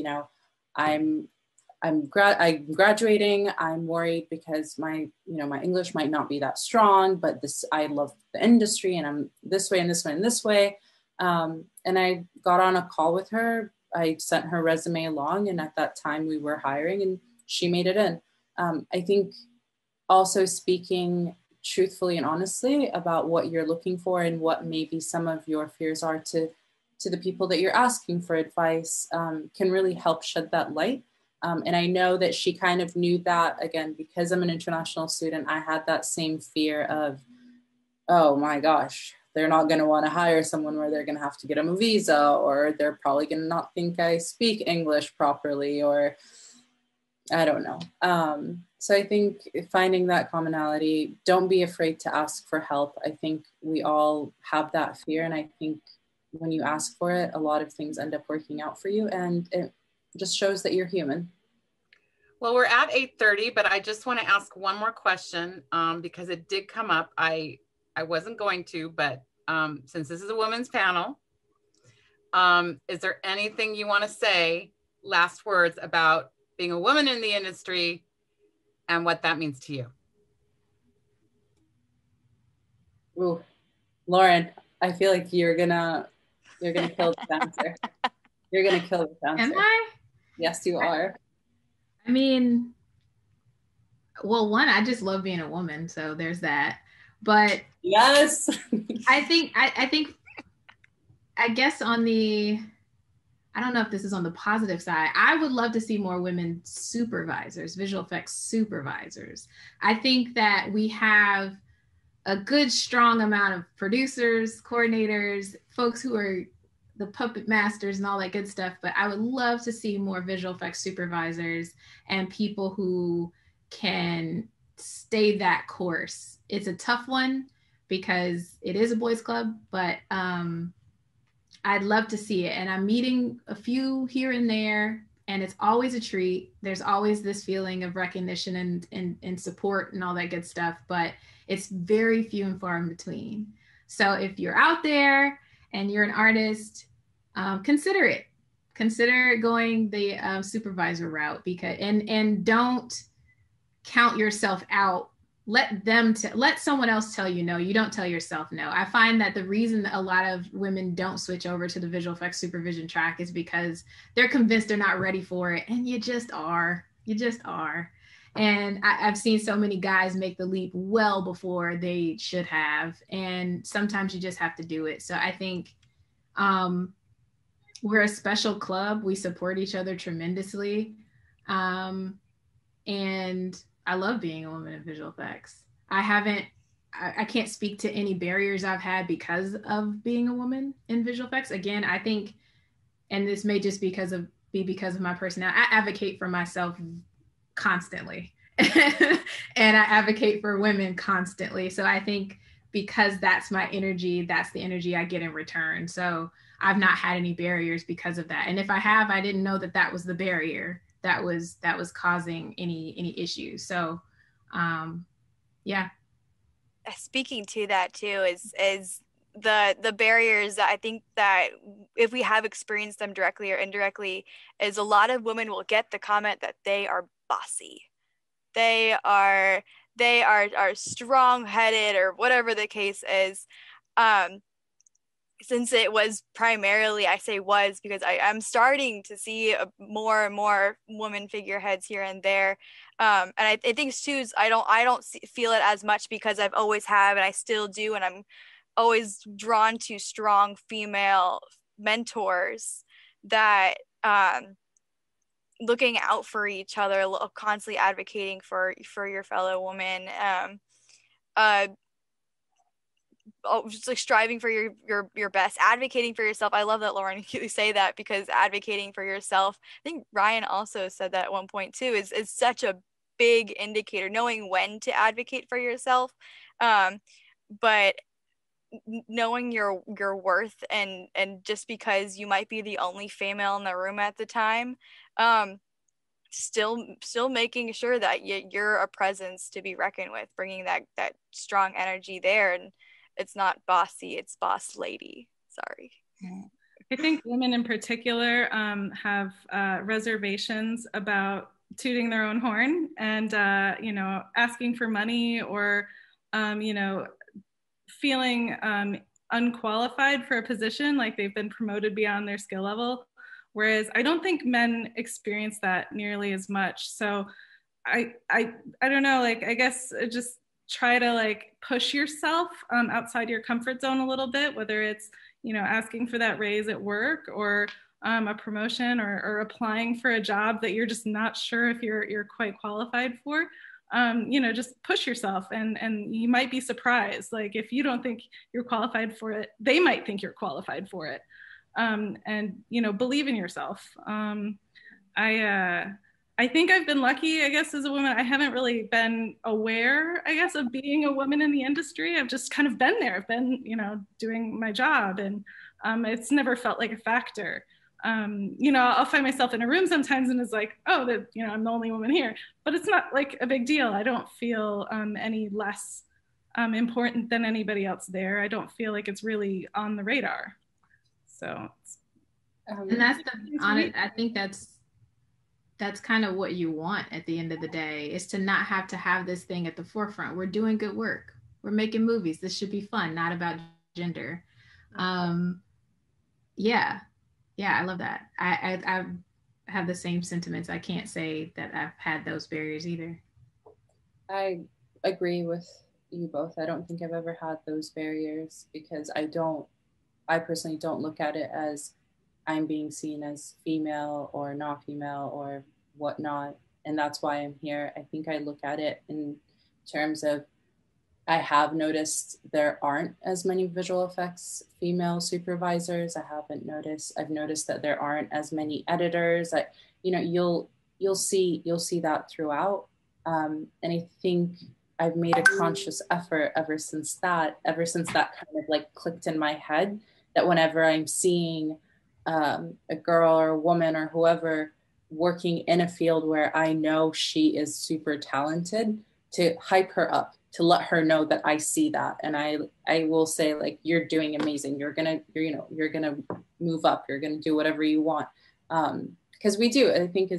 I'm graduating. I'm worried because my English might not be that strong, but I love the industry and I'm this way and this way and this way. And I got on a call with her. I sent her resume along, and at that time we were hiring, and she made it in. I think also speaking truthfully and honestly about what you're looking for and what maybe some of your fears are to the people that you're asking for advice can really help shed that light. And I know that she kind of knew that, again, because I'm an international student, I had that same fear of, oh my gosh, they're not going to want to hire someone where they're going to have to get them a visa, or they're probably going to not think I speak English properly, or I don't know. So I think finding that commonality, don't be afraid to ask for help. I think we all have that fear. And I think when you ask for it, a lot of things end up working out for you. And it just shows that you're human. Well, we're at 8:30, but I just want to ask one more question because it did come up. I wasn't going to, but since this is a women's panel, is there anything you want to say, last words, about being a woman in the industry and what that means to you? Ooh, Lauren, I feel like you're gonna kill this answer. You're gonna kill this answer. Am I? Yes, you are. I mean, well, one, I just love being a woman, so there's that. But yes, I guess I don't know if this is on the positive side. I would love to see more women supervisors, visual effects supervisors. I think that we have a good, strong amount of producers, coordinators, folks who are the puppet masters and all that good stuff. But I would love to see more visual effects supervisors and people who can stay that course. It's a tough one because it is a boys club, but I'd love to see it. And I'm meeting a few here and there, and it's always a treat. There's always this feeling of recognition and support and all that good stuff, but it's very few and far in between. So if you're out there and you're an artist, consider it. Consider going the supervisor route, because and don't count yourself out. Let someone else tell you no. You don't tell yourself no. I find that the reason that a lot of women don't switch over to the visual effects supervision track is because they're convinced they're not ready for it, and you just are. And I've seen so many guys make the leap well before they should have, and sometimes you just have to do it. So I think we're a special club. We support each other tremendously, and I love being a woman in visual effects. I can't speak to any barriers I've had because of being a woman in visual effects. Again, I think, and this may just be because of my personality, I advocate for myself constantly. And I advocate for women constantly. So I think because that's my energy, that's the energy I get in return. So I've not had any barriers because of that. And if I have, I didn't know that was the barrier. that was causing any issues. So yeah. Speaking to that too is the barriers that I think that if we have experienced them directly or indirectly, is a lot of women will get the comment that they are bossy. They are strong-headed, or whatever the case is. Since it was primarily, I say was because I'm starting to see more and more women figureheads here and there. And I think too is I don't feel it as much because I've always have, and I still do, and I'm always drawn to strong female mentors that looking out for each other, constantly advocating for your fellow woman, just like striving for your best, advocating for yourself. I love that, Lauren, you say that, because advocating for yourself, I think Ryan also said that at one point too, is such a big indicator, knowing when to advocate for yourself, but knowing your worth, and just because you might be the only female in the room at the time, still making sure that you're a presence to be reckoned with, bringing that strong energy there. And it's not bossy, it's boss lady. Sorry. I think women in particular have reservations about tooting their own horn and, asking for money, or, feeling unqualified for a position, like they've been promoted beyond their skill level. Whereas I don't think men experience that nearly as much. So I don't know, I guess just try to push yourself outside your comfort zone a little bit, whether it's, asking for that raise at work, or a promotion, or applying for a job that you're just not sure if you're quite qualified for. Just push yourself, and you might be surprised. If you don't think you're qualified for it, they might think you're qualified for it. And believe in yourself. I think I've been lucky, I guess, as a woman. I haven't really been aware, I guess, of being a woman in the industry. I've just kind of been there. I've been, doing my job, and it's never felt like a factor. I'll find myself in a room sometimes and it's like, oh, I'm the only woman here, but it's not like a big deal. I don't feel any less important than anybody else there. I don't feel like it's really on the radar. So, and that's I think that's kind of what you want at the end of the day, is to not have to have this thing at the forefront. We're doing good work. We're making movies. This should be fun, not about gender. Yeah, I love that. I have the same sentiments. I can't say that I've had those barriers either. I agree with you both. I don't think I've ever had those barriers, because I personally don't look at it as I'm being seen as female or not female or whatnot. And that's why I'm here. I think I look at it in terms of, I have noticed there aren't as many visual effects female supervisors. I've noticed that there aren't as many editors. You'll see that throughout. And I think I've made a conscious effort ever since that kind of clicked in my head, that whenever I'm seeing a girl or a woman or whoever working in a field where I know she is super talented, to hype her up, to let her know that I see that. And I will say, you're doing amazing. You're gonna move up. You're gonna do whatever you want. Because we do, I think,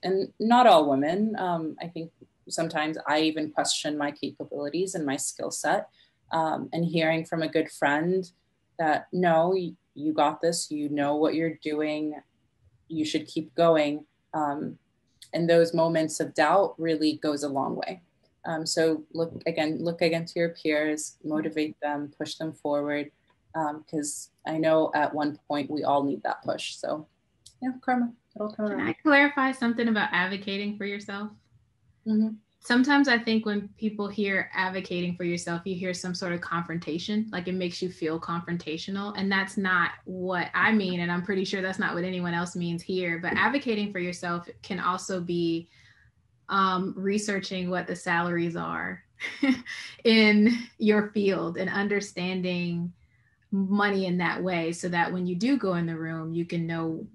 and not all women, I think sometimes I even question my capabilities and my skill set, and hearing from a good friend that, no, you got this, you know what you're doing, you should keep going. And those moments of doubt really goes a long way. So look again to your peers, motivate them, push them forward, because I know at one point we all need that push. So yeah, karma, it'll come around. Can I clarify something about advocating for yourself? Mm-hmm. Sometimes I think when people hear advocating for yourself, you hear some sort of confrontation, it makes you feel confrontational. And that's not what I mean. And I'm pretty sure that's not what anyone else means here. But advocating for yourself can also be researching what the salaries are in your field and understanding money in that way, so that when you do go in the room, you can know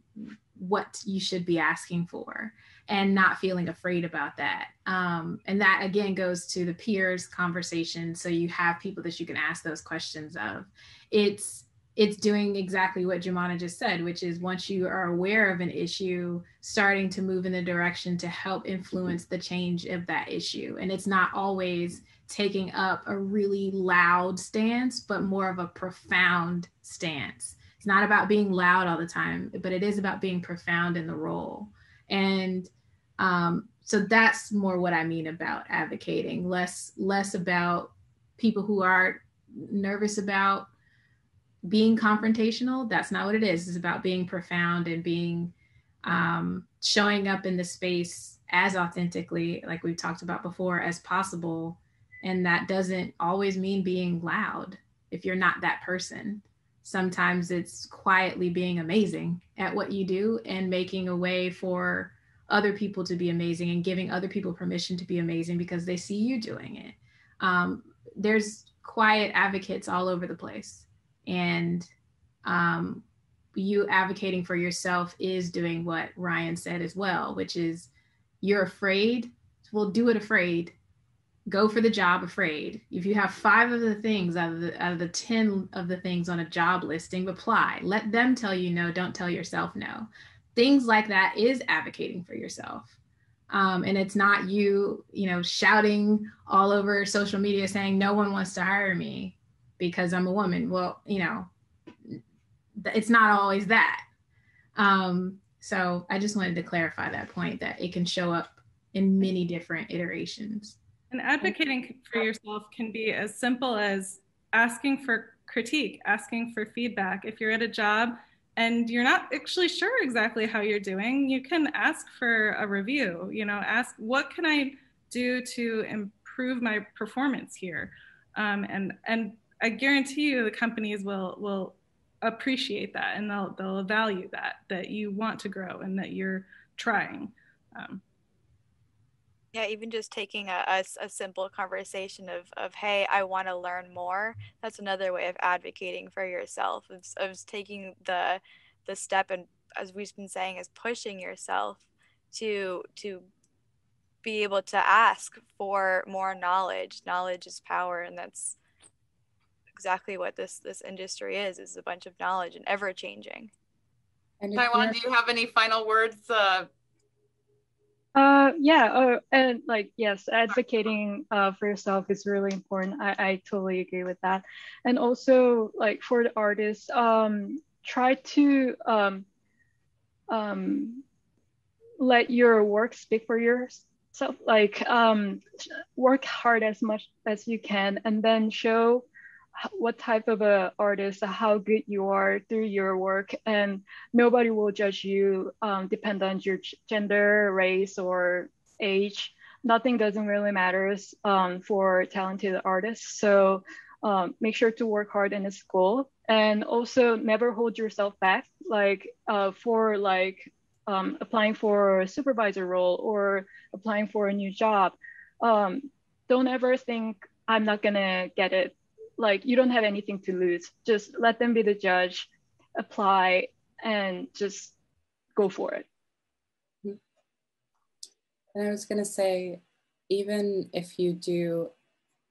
what you should be asking for and not feeling afraid about that. And that again goes to the peers conversation. So you have people that you can ask those questions of. It's doing exactly what Jumana just said, which is once you are aware of an issue, starting to move in the direction to help influence the change of that issue. And it's not always taking up a really loud stance, but more of a profound stance. It's not about being loud all the time, but it is about being profound in the role. And so that's more what I mean about advocating, less about people who are nervous about being confrontational. That's not what it is. It's about being profound and being showing up in the space as authentically, like we've talked about before, as possible. And that doesn't always mean being loud if you're not that person. Sometimes it's quietly being amazing at what you do and making a way for other people to be amazing and giving other people permission to be amazing because they see you doing it. There's quiet advocates all over the place. And you advocating for yourself is doing what Ryan said as well, which is you're afraid, well, do it afraid. Go for the job afraid. If you have 5 of the things out of the 10 of the things on a job listing, apply. Let them tell you no, don't tell yourself no. Things like that is advocating for yourself. And it's not you shouting all over social media saying no one wants to hire me because I'm a woman. Well, it's not always that. So I just wanted to clarify that point, that it can show up in many different iterations. And advocating for yourself can be as simple as asking for critique, asking for feedback. If you're at a job and you're not actually sure exactly how you're doing, you can ask for a review, ask what can I do to improve my performance here? And I guarantee you the companies will appreciate that, and they'll value that you want to grow and that you're trying. Yeah, even just taking a simple conversation of hey, I want to learn more. That's another way of advocating for yourself, of taking the step, and as we've been saying, is pushing yourself to be able to ask for more knowledge. Knowledge is power, and that's exactly what this industry is a bunch of knowledge and ever changing. And Taiwan, do you have any final words? And yes, advocating for yourself is really important. I totally agree with that. And also for the artists, try to let your work speak for yourself. Work hard as much as you can, and then show what type of a artist, how good you are through your work, and nobody will judge you depend on your gender, race, or age. Nothing doesn't really matters for talented artists. So make sure to work hard in the school, and also never hold yourself back, for applying for a supervisor role or applying for a new job. Don't ever think I'm not gonna get it. You don't have anything to lose. Just let them be the judge, apply, and just go for it. And I was going to say, even if you do,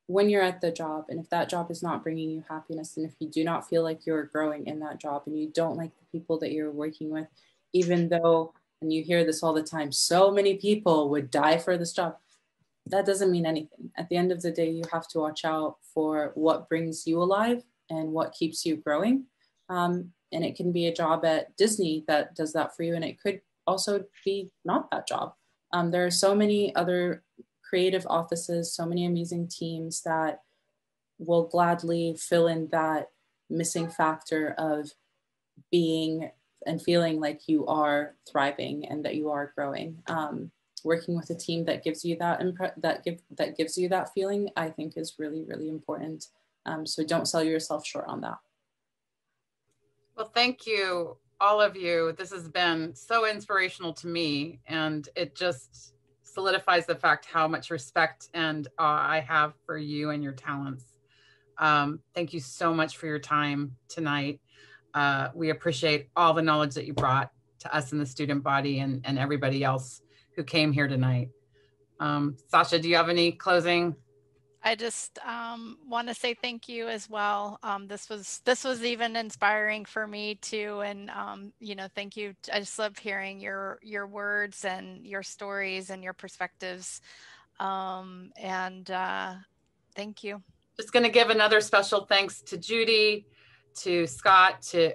when you're at the job, and if that job is not bringing you happiness, and if you do not feel like you're growing in that job, and you don't like the people that you're working with, even though, and you hear this all the time, so many people would die for this job, that doesn't mean anything. At the end of the day, you have to watch out for what brings you alive and what keeps you growing. And it can be a job at Disney that does that for you, and it could also be not that job. There are so many other creative offices, so many amazing teams that will gladly fill in that missing factor of being and feeling like you are thriving and that you are growing. Working with a team that gives you that gives you that feeling, I think is really, really important. So don't sell yourself short on that. Well, thank you, all of you. This has been so inspirational to me, and it just solidifies the fact how much respect and awe I have for you and your talents. Thank you so much for your time tonight. We appreciate all the knowledge that you brought to us in the student body and everybody else who came here tonight. Sasha, do you have any closing? I just want to say thank you as well. This was even inspiring for me too, and you know, thank you. I just love hearing your words and your stories and your perspectives, and thank you. Just going to give another special thanks to Judy, to Scott, to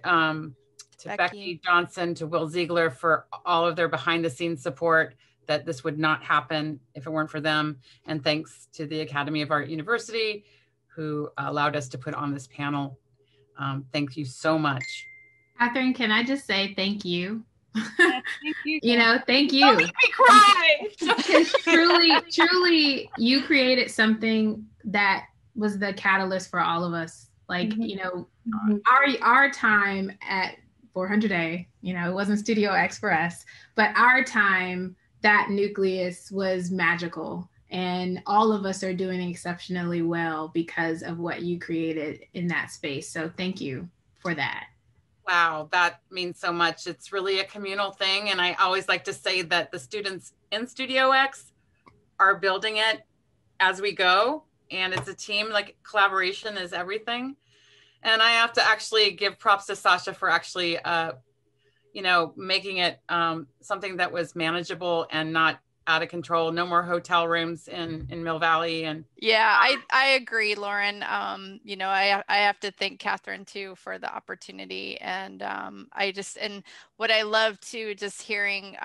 Becky Johnson, to Will Ziegler for all of their behind the scenes support, that this would not happen if it weren't for them. And thanks to the Academy of Art University, who allowed us to put on this panel. Thank you so much. Catherine, can I just say thank you? Thank you. You know, thank you. Don't make me cry. Because truly, you created something that was the catalyst for all of us. Like, you know, our time at 400A, you know, it wasn't Studio X for us, but our time, that nucleus was magical. And all of us are doing exceptionally well because of what you created in that space. So thank you for that. Wow, that means so much. It's really a communal thing. And I always like to say that the students in Studio X are building it as we go. And it's a team, like collaboration is everything. And I have to actually give props to Sasha for actually, you know, making it something that was manageable and not out of control. No more hotel rooms in Mill Valley. And yeah, I agree, Lauren. You know, I have to thank Catherine too for the opportunity. And and what I love too, just hearing,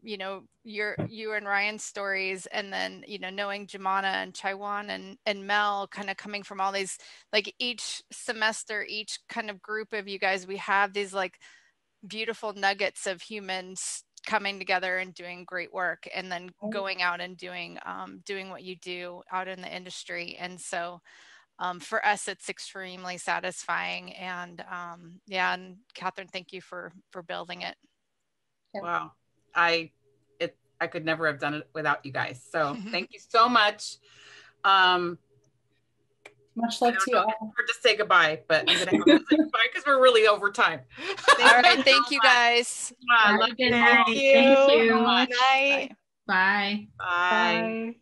you know, you and Ryan's stories, and then, you know, knowing Jumana and Chaiwan and Mel kind of coming from all these, like each semester, each kind of group of you guys, we have these like beautiful nuggets of humans coming together and doing great work, and then going out and doing what you do out in the industry. And so for us, it's extremely satisfying. And yeah, and Catherine, thank you for building it. Wow, I could never have done it without you guys. So thank you so much. Much love to you all. Hard to say goodbye, but I'm going to have to say goodbye because we're really over time. All right, thank you guys. Love you. Thank you. Good night. Bye. Bye. Bye.